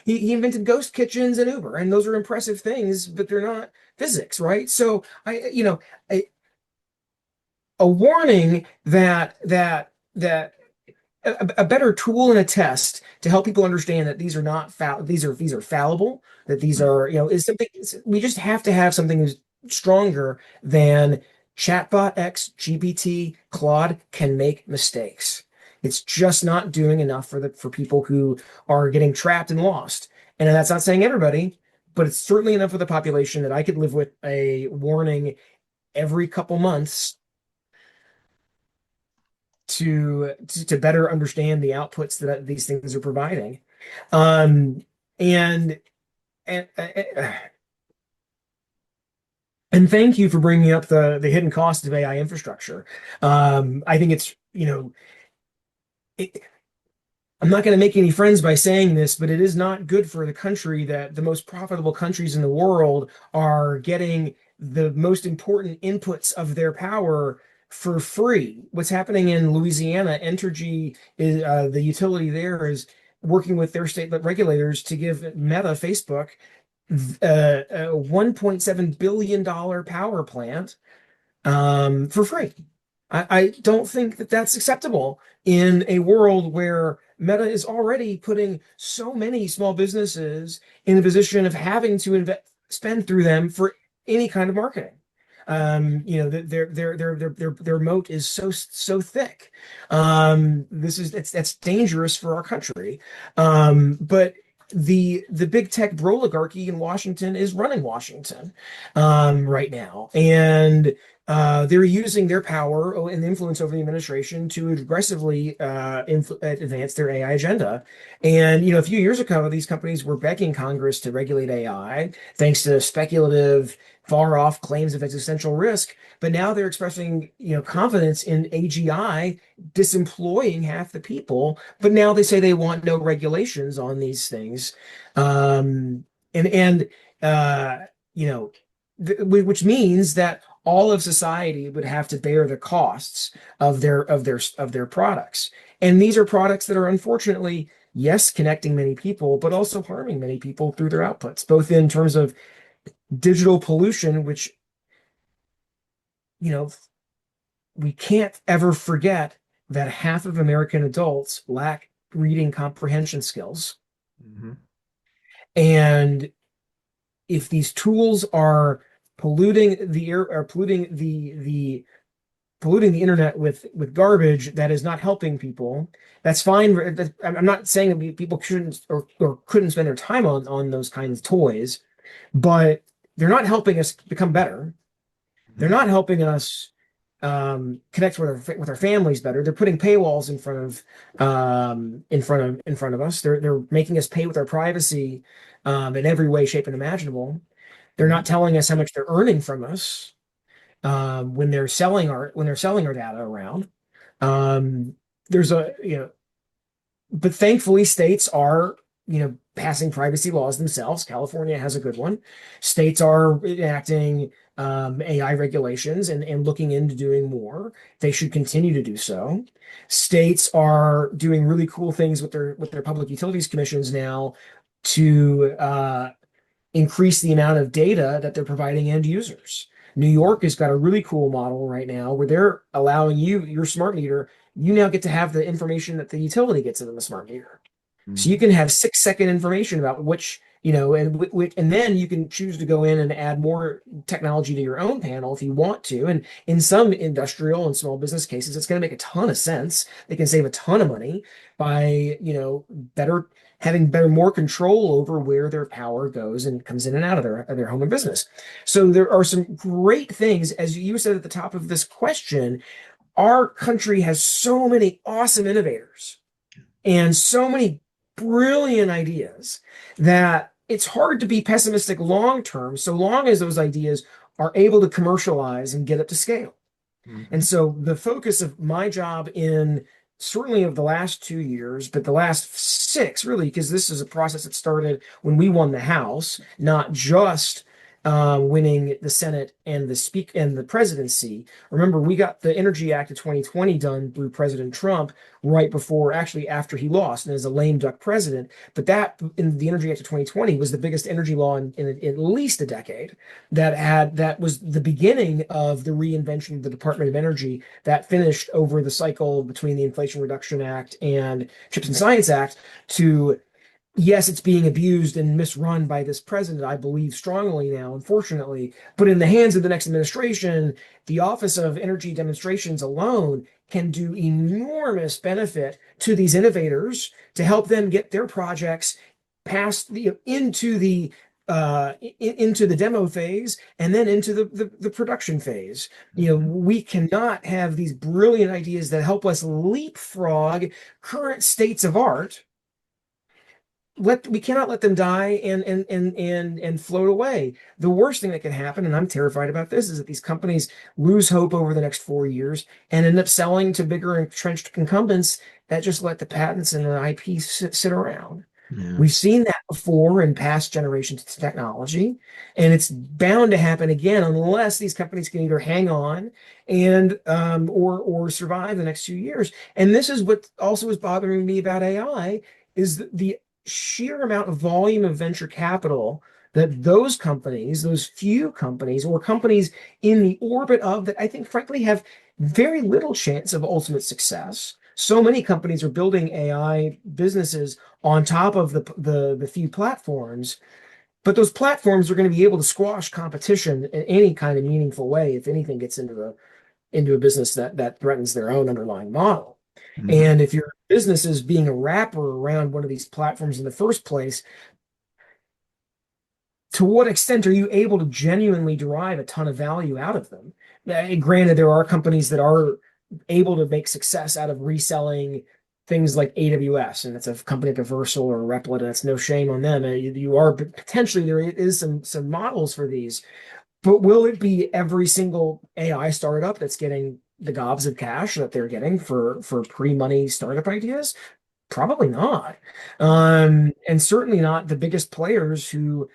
He invented ghost kitchens and Uber, and those are impressive things, but they're not physics, right? So a warning that a better tool and a test to help people understand that these are not these are fallible, that these are, is something we just have to have something who's stronger than chatbot X, GPT, Claude can make mistakes. It's just not doing enough for people who are getting trapped and lost. And that's not saying everybody, but it's certainly enough for the population that I could live with a warning every couple months to better understand the outputs that these things are providing. Um, and and and thank you for bringing up the hidden cost of AI infrastructure. I think it's, it, I'm not going to make any friends by saying this, but it is not good for the country that the most profitable countries in the world are getting the most important inputs of their power for free. What's happening in Louisiana, Entergy is the utility there is working with their state regulators to give Meta, Facebook, a $1.7 billion power plant for free. I don't think that that's acceptable in a world where Meta is already putting so many small businesses in a position of having to spend through them for any kind of marketing. Their moat is so thick. That's dangerous for our country. But the big tech oligarchy in Washington is running Washington right now, and they're using their power and influence over the administration to aggressively advance their AI agenda. And a few years ago, these companies were begging Congress to regulate AI, thanks to speculative, far-off claims of existential risk. But now they're expressing, confidence in AGI disemploying half the people. But now they say they want no regulations on these things, and which means that all of society would have to bear the costs of their products. And these are products that are unfortunately, yes, connecting many people, but also harming many people through their outputs, both in terms of digital pollution, which, we can't ever forget that half of American adults lack reading comprehension skills. Mm-hmm. And if these tools are polluting the air, or polluting the internet with garbage that is not helping people, that's fine. I'm not saying that people shouldn't or couldn't spend their time on those kinds of toys, but they're not helping us become better. They're not helping us connect with our families better. They're putting paywalls in front of us. They're making us pay with our privacy in every way, shape, and imaginable. They're not telling us how much they're earning from us when they're selling our data around. There's but thankfully states are passing privacy laws themselves. California has a good one. States are enacting AI regulations and looking into doing more. They should continue to do so. States are doing really cool things with their public utilities commissions now to increase the amount of data that they're providing end users. New York has got a really cool model right now where they're allowing your smart meter, you now get to have the information that the utility gets in the smart meter. So you can have 6-second information about which, and then you can choose to go in and add more technology to your own panel if you want to. And in some industrial and small business cases, it's going to make a ton of sense. They can save a ton of money by, having more control over where their power goes and comes in and out of their home and business. So there are some great things, as you said at the top of this question. Our country has so many awesome innovators and so many brilliant ideas that it's hard to be pessimistic long term, so long as those ideas are able to commercialize and get up to scale. Mm-hmm. And so the focus of my job in certainly of the last 2 years, but the last 6 really, because this is a process that started when we won the House, not just winning the Senate and the presidency. Remember, we got the Energy Act of 2020 done through President Trump right before, actually after he lost, and as a lame duck president. But that in the Energy Act of 2020 was the biggest energy law in at least a decade. That was the beginning of the reinvention of the Department of Energy that finished over the cycle between the Inflation Reduction Act and Chips and Science Act to, yes, it's being abused and misrun by this president, I believe strongly now, unfortunately. But in the hands of the next administration, the Office of Energy Demonstrations alone can do enormous benefit to these innovators to help them get their projects past into the demo phase and then into the production phase. We cannot have these brilliant ideas that help us leapfrog current states of art. We cannot let them die and float away. The worst thing that can happen, and I'm terrified about this, is that these companies lose hope over the next 4 years and end up selling to bigger entrenched incumbents that just let the patents and the IP sit around. Yeah. We've seen that before in past generations of technology, and it's bound to happen again unless these companies can either hang on and or survive the next few years. And this is what also is bothering me about AI, is the sheer amount of volume of venture capital that those companies, those few companies, or companies in the orbit of that, I think, frankly, have very little chance of ultimate success. So many companies are building AI businesses on top of the few platforms, but those platforms are going to be able to squash competition in any kind of meaningful way if anything gets into a business that threatens their own underlying model. Mhm. And if your business is being a wrapper around one of these platforms in the first place, to what extent are you able to genuinely derive a ton of value out of them? Granted, there are companies that are able to make success out of reselling things like AWS, and it's a company like a Versal or a Replit. That's no shame on them. You are potentially, there is some models for these, but will it be every single AI startup that's getting the gobs of cash that they're getting for pre-money startup ideas? Probably not. And certainly not the biggest players who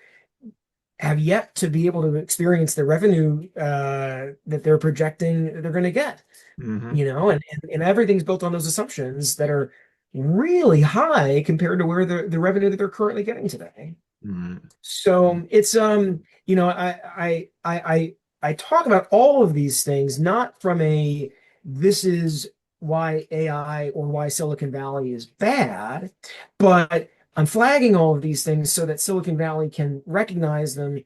have yet to be able to experience the revenue that they're projecting they're going to get. Mhm. And everything's built on those assumptions that are really high compared to where the revenue that they're currently getting today. Mhm. So it's I talk about all of these things not from this is why AI or why Silicon Valley is bad, but I'm flagging all of these things so that Silicon Valley can recognize them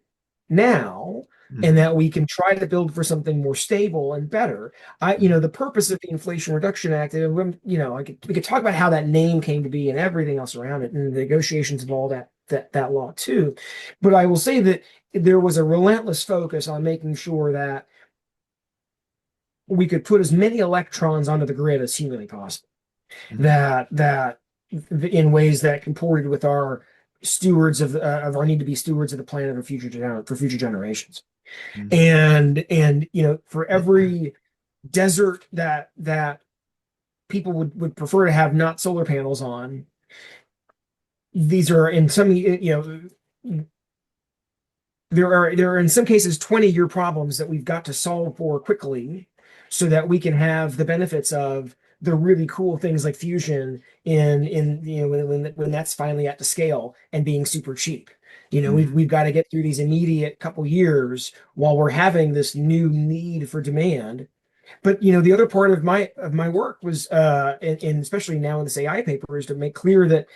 now, and Mhm. that we can try to build for something more stable and better. The purpose of the Inflation Reduction Act, we could talk about how that name came to be and everything else around it and the negotiations of all that law too. But I will say that there was a relentless focus on making sure that we could put as many electrons onto the grid as humanly possible. Mhm. That in ways that comported with our stewards of our need to be stewards of the planet for future generations. Mhm. And for every desert that people would prefer to have not solar panels on, these are in some there are in some cases 20-year problems that we've got to solve for quickly so that we can have the benefits of the really cool things like fusion when that's finally at the scale and being super cheap. We've got to get through these immediate couple years while we're having this new need for demand. But the other part of my work was and especially now in this AI paper is to make clear that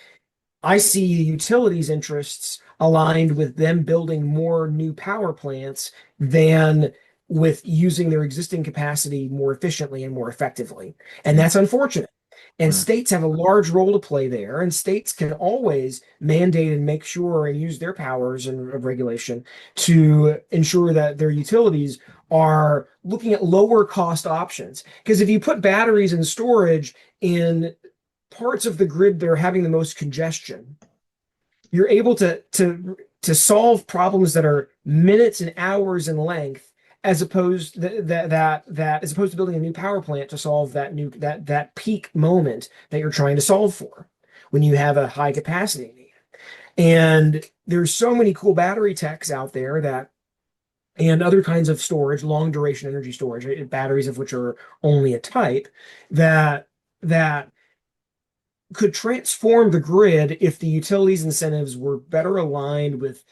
I see utilities interests aligned with them building more new power plants than with using their existing capacity more efficiently and more effectively. And that's unfortunate. And Right. states have a large role to play there, and states can always mandate and make sure and use their powers of regulation to ensure that their utilities are looking at lower cost options. Because if you put batteries and storage in parts of the grid that are having the most congestion, you're able to solve problems that are minutes and hours in length, as opposed as opposed to building a new power plant to solve that peak moment that you're trying to solve for when you have a high capacity need. And there's so many cool battery techs out there that and other kinds of storage, long duration energy storage, batteries of which are only a type, that that could transform the grid if the utilities incentives were better aligned with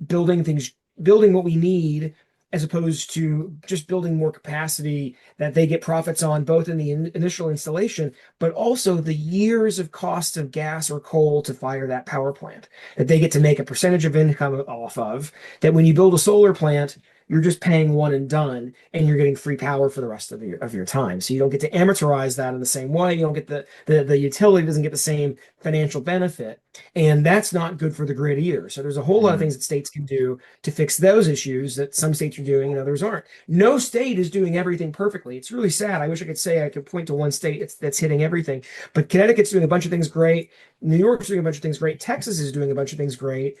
building things, building what we need, as opposed to just building more capacity that they get profits on, both in the initial installation, but also the years of cost of gas or coal to fire that power plant, that they get to make a percentage of income off of. That when you build a solar plant, you're just paying one and done, and you're getting free power for the rest of your time. So you don't get to amortize that in the same way. You don't get the utility doesn't get the same financial benefit. And that's not good for the grid either. So there's a whole lot of things that states can do to fix those issues that some states are doing and others aren't. No state is doing everything perfectly. It's really sad. I wish I could say I could point to one state that's hitting everything. But Connecticut's doing a bunch of things great. New York's doing a bunch of things great. Texas is doing a bunch of things great.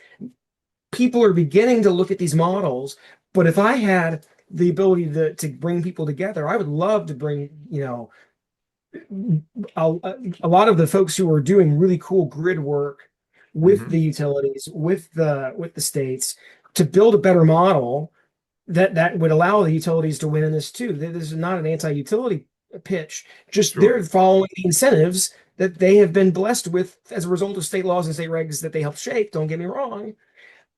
People are beginning to look at these models. But if I had the ability to bring people together, I would love to bring, a lot of the folks who are doing really cool grid work with the utilities, with the states, to build a better model that would allow the utilities to win in this too. This is not an anti-utility pitch, just Sure. they're following the incentives that they have been blessed with as a result of state laws and state regs that they helped shape, don't get me wrong,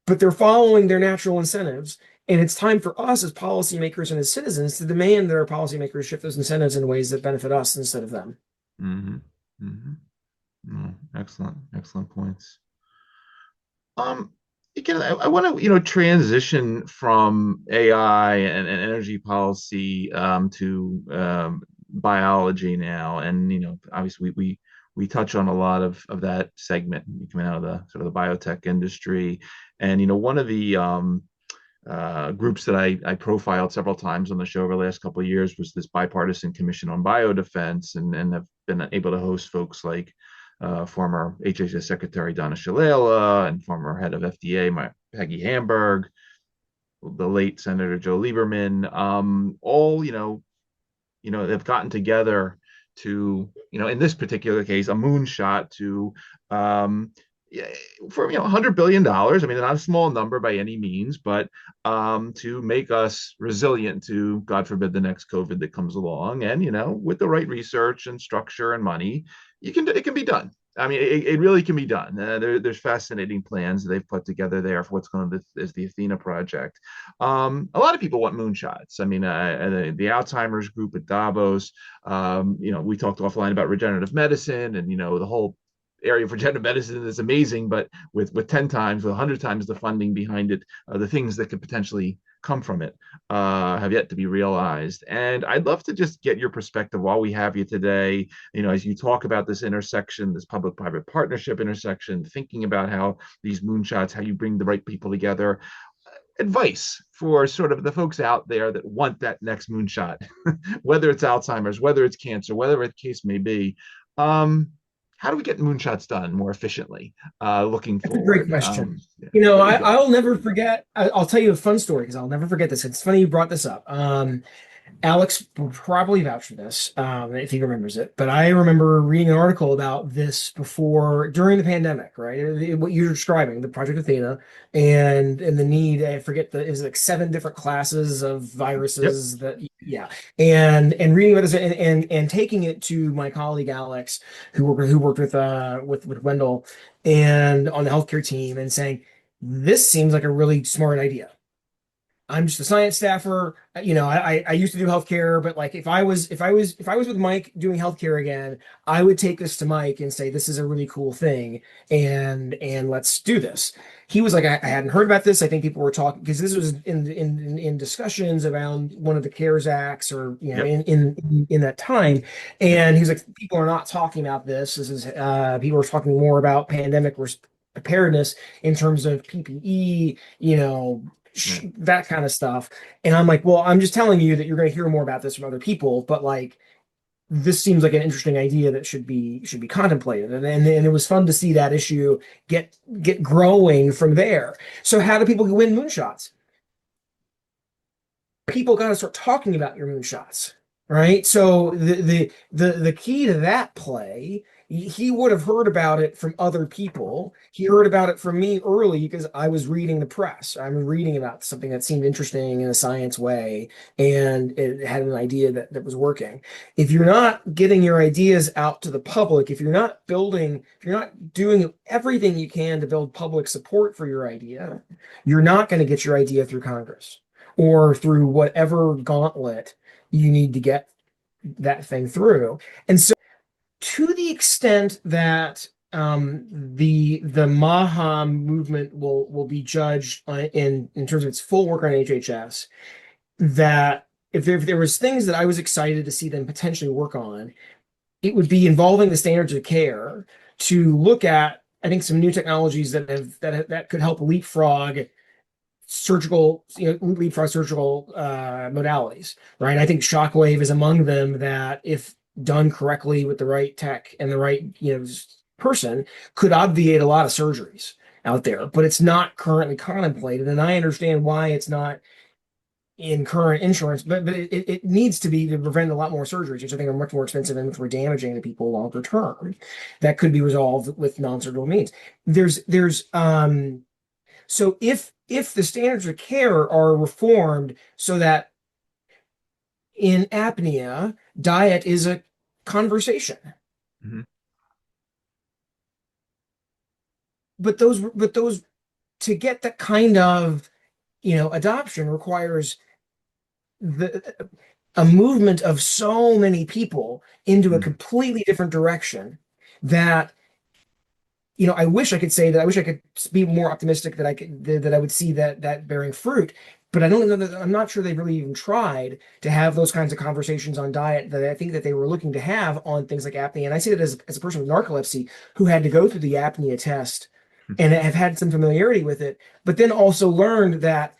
but they're following their natural incentives. And it's time for us as policymakers and as citizens to demand that our policymakers shift those incentives in ways that benefit us instead of them. Mm-hmm. Mm-hmm. Excellent, excellent points. Again, I want to, transition from AI and energy policy to biology now, and obviously we touch on a lot of that segment coming out of the sort of the biotech industry, and one of the groups that I profiled several times on the show over the last couple of years was this Bipartisan Commission on Biodefense, and have been able to host folks like former HHS Secretary Donna Shalala and former head of FDA Peggy Hamburg, the late Senator Joe Lieberman, all they've gotten together to in this particular case a moonshot to for $100 billion. I mean, not a small number by any means, but to make us resilient to, God forbid, the next COVID that comes along. And with the right research and structure and money, it can be done. I mean, it really can be done. There's fascinating plans that they've put together there for what's going on as the Athena project. A lot of people want moonshots. I mean, the Alzheimer's group at Davos. We talked offline about regenerative medicine, and the whole area of regenerative medicine is amazing, but with 10 times, with 100 times the funding behind it, the things that could potentially come from it have yet to be realized. And I'd love to just get your perspective while we have you today, as you talk about this intersection, this public-private partnership intersection, thinking about how these moonshots, how you bring the right people together. Advice for sort of the folks out there that want that next moonshot, whether it's Alzheimer's, whether it's cancer, whatever the case may be. How do we get moonshots done more efficiently looking That's a great forward? question. There you go. I'll never forget. I'll tell you a fun story because I'll never forget this. It's funny you brought this up. Alex will probably vouch for this if he remembers it. But I remember reading an article about this during the pandemic, right? What you're describing, the Project Athena, and the need. I forget it was like 7 different classes of viruses yeah. And reading about this and taking it to my colleague Alex, who worked with Wendell and on the healthcare team, and saying, this seems like a really smart idea. I'm just a science staffer. I used to do healthcare, but like if I was with Mike doing healthcare again, I would take this to Mike and say, this is a really cool thing, and let's do this. He was like, I hadn't heard about this. I think people were talking because this was in discussions around one of the CARES Acts, or in that time. And he was like, people are not talking about this. This is people are talking more about pandemic preparedness in terms of PPE, that kind of stuff. And I'm like, well, I'm just telling you that you're going to hear more about this from other people, but like, this seems like an interesting idea that should be contemplated. And it was fun to see that issue get growing from there. So how do people win moonshots? People got to start talking about your moonshots, right? So the key to that play he would have heard about it from other people. He heard about it from me early because I was reading the press. I was reading about something that seemed interesting in a science way, and it had an idea that was working. If you're not getting your ideas out to the public, if you're not doing everything you can to build public support for your idea, you're not going to get your idea through Congress or through whatever gauntlet you need to get that thing through. And so, to the extent that the Maha movement will be judged in terms of its full work on HHS, that if there was things that I was excited to see them potentially work on, it would be involving the standards of care to look at, I think, some new technologies that could help leapfrog surgical modalities, right? I think shockwave is among them that, if done correctly with the right tech and the right, person, could obviate a lot of surgeries out there, but it's not currently contemplated. And I understand why it's not in current insurance, but it needs to be to prevent a lot more surgeries, which I think are much more expensive and much more damaging to people longer term. That could be resolved with non-surgical means. So if the standards of care are reformed so that in apnea, diet is a conversation, Mm-hmm. but those to get that kind of adoption requires the a movement of so many people into a Mm-hmm. completely different direction that I wish I could say that. I wish I could be more optimistic that I would see that bearing fruit. But I don't know that I'm not sure they've really even tried to have those kinds of conversations on diet that I think that they were looking to have on things like apnea. And I say that as a person with narcolepsy who had to go through the apnea test and have had some familiarity with it, but then also learned that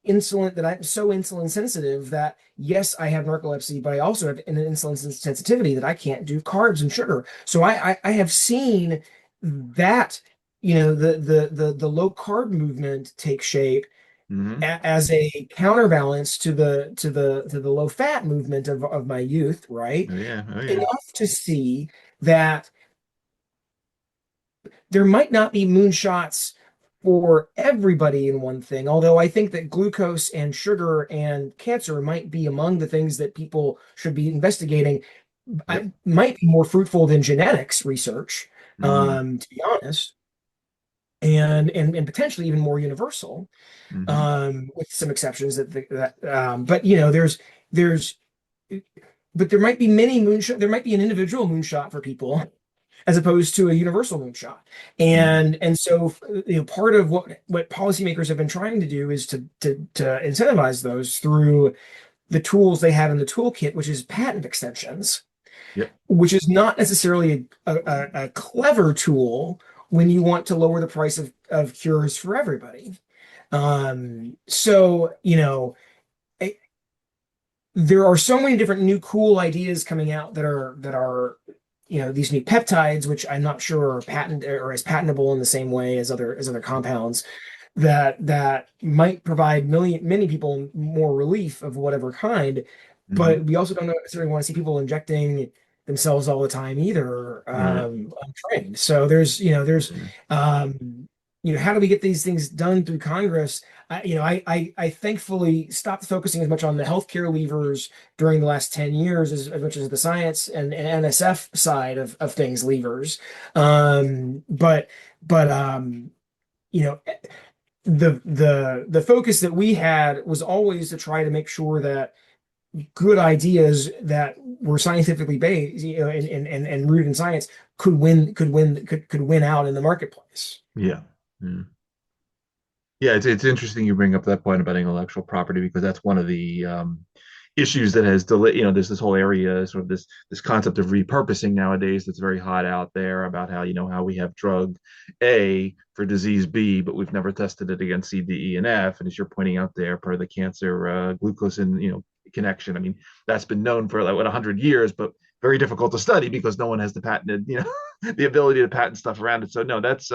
I'm so insulin sensitive that yes, I have narcolepsy, but I also have an insulin sensitivity that I can't do carbs and sugar. So I have seen that the low carb movement take shape Mm-hmm. as a counterbalance to the low fat movement of my youth, right? Oh yeah, oh yeah. Enough to see that there might not be moonshots for everybody in one thing, although I think that glucose and sugar and cancer might be among the things that people should be investigating. Yep. I might be more fruitful than genetics research, Mm-hmm. to be honest, and potentially even more universal, Mm-hmm. with some exceptions but there's but there might be there might be an individual moonshot for people as opposed to a universal moonshot. Mm-hmm. And so, part of what policymakers have been trying to do is to incentivize those through the tools they have in the toolkit, which is patent extensions, Yep. which is not necessarily a clever tool when you want to lower the price of cures for everybody. So, it, there are so many different new cool ideas coming out that are these new peptides, which I'm not sure are patent or as patentable in the same way as other compounds that might provide many people more relief of whatever kind. Mm-hmm. But we also don't necessarily want to see people injecting themselves all the time either, Right. untrained. So there's Yeah. how do we get these things done through Congress? I thankfully stopped focusing as much on the healthcare levers during the last 10 years as much as the science and NSF side of things levers. But you know, the focus that we had was always to try to make sure that good ideas that were scientifically based, and rooted in science could win out in the marketplace. Yeah. Yeah. Yeah, it's interesting you bring up that point about intellectual property because that's one of the issues that has delayed. There's this whole area, sort of this concept of repurposing nowadays that's very hot out there about how we have drug A for disease B, but we've never tested it against C, D, E, and F. And as you're pointing out there, per the cancer glucose and connection. I mean, that's been known for like 100 years, but very difficult to study because no one has the patented, the ability to patent stuff around it. So no, that's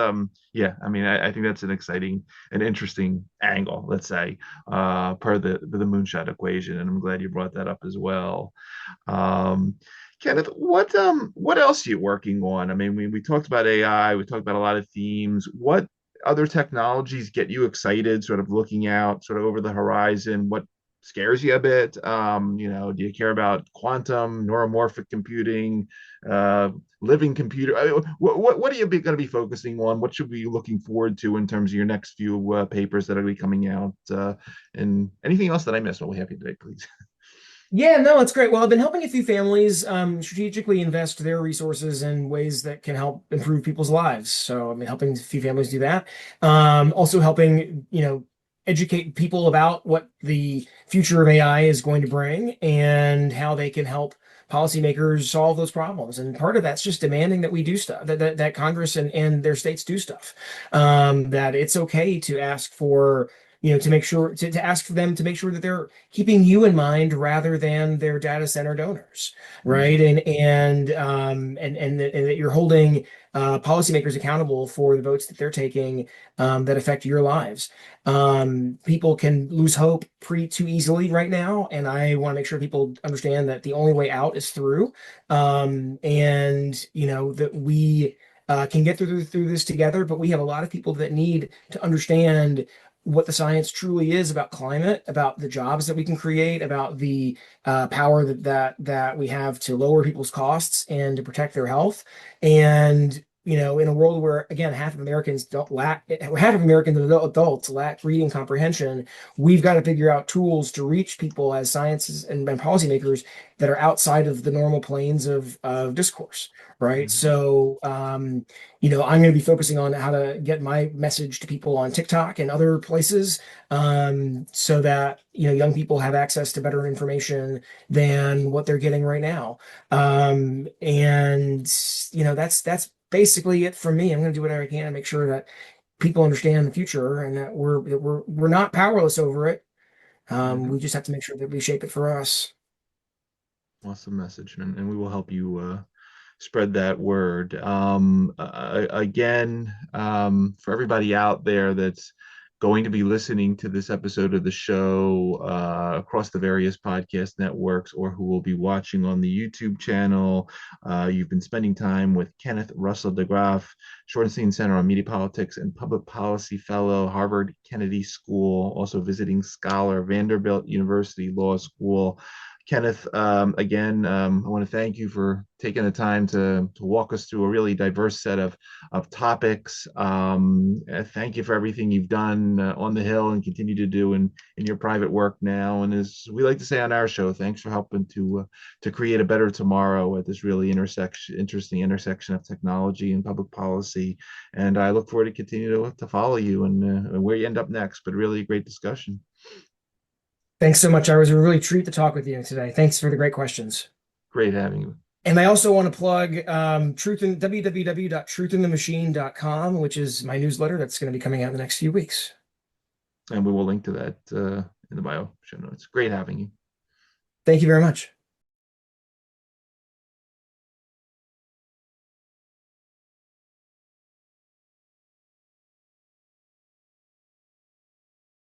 yeah. I mean, I think that's an exciting and interesting angle, let's say, per the moonshot equation, and I'm glad you brought that up as well. Um, Kenneth, what else are you working on? I mean, we talked about AI, we talked about a lot of themes. What other technologies get you excited, sort of looking out, sort of over the horizon? What scares you a bit? Do you care about quantum, neuromorphic computing, uh, living computer? What are you going to be focusing on? What should we be looking forward to in terms of your next few papers that are going to be coming out? And anything else that I missed? Well, we have you today, please. Yeah, no, it's great. Well, I've been helping a few families strategically invest their resources in ways that can help improve people's lives. So I've been helping a few families do that. Also helping, educate people about what the future of AI is going to bring and how they can help policymakers solve those problems. And part of that's just demanding that we do stuff, that Congress and their states do stuff. That it's okay to ask for to make sure to ask for them to make sure that they're keeping you in mind rather than their data center donors, right? And that you're holding policymakers accountable for the votes that they're taking that affect your lives. People can lose hope too easily right now, and I want to make sure people understand that the only way out is through, and that we can get through this together. But we have a lot of people that need to understand what the science truly is about climate, about the jobs that we can create, about the power that we have to lower people's costs and to protect their health. And in a world where again half of American adults lack reading comprehension, we've got to figure out tools to reach people as scientists and policymakers that are outside of the normal planes of discourse, right? Mhm. So I'm going to be focusing on how to get my message to people on TikTok and other places, so that young people have access to better information than what they're getting right now. And that's basically it for me. I'm going to do whatever I can to make sure that people understand the future and that we're not powerless over it. Mhm. We just have to make sure that we shape it for us. Awesome message, and we will help you spread that word. Again, for everybody out there that's going to be listening to this episode of the show across the various podcast networks or who will be watching on the YouTube channel, you've been spending time with Kenneth Russell DeGraff, Shorenstein Center on Media Politics and Public Policy Fellow, Harvard Kennedy School, also visiting scholar, Vanderbilt University Law School. Kenneth, again, I want to thank you for taking the time to walk us through a really diverse set of topics. Thank you for everything you've done on the Hill and continue to do in your private work now. And as we like to say on our show, thanks for helping to create a better tomorrow at this really interesting intersection of technology and public policy. And I look forward to continue to follow you and where you end up next. But really a great discussion. Thanks so much. I was a really treat to talk with you today. Thanks for the great questions. Great having you. And I also want to plug www.truthinthemachine.com, which is my newsletter that's going to be coming out in the next few weeks. And we will link to that in the bio show notes. Great having you. Thank you very much.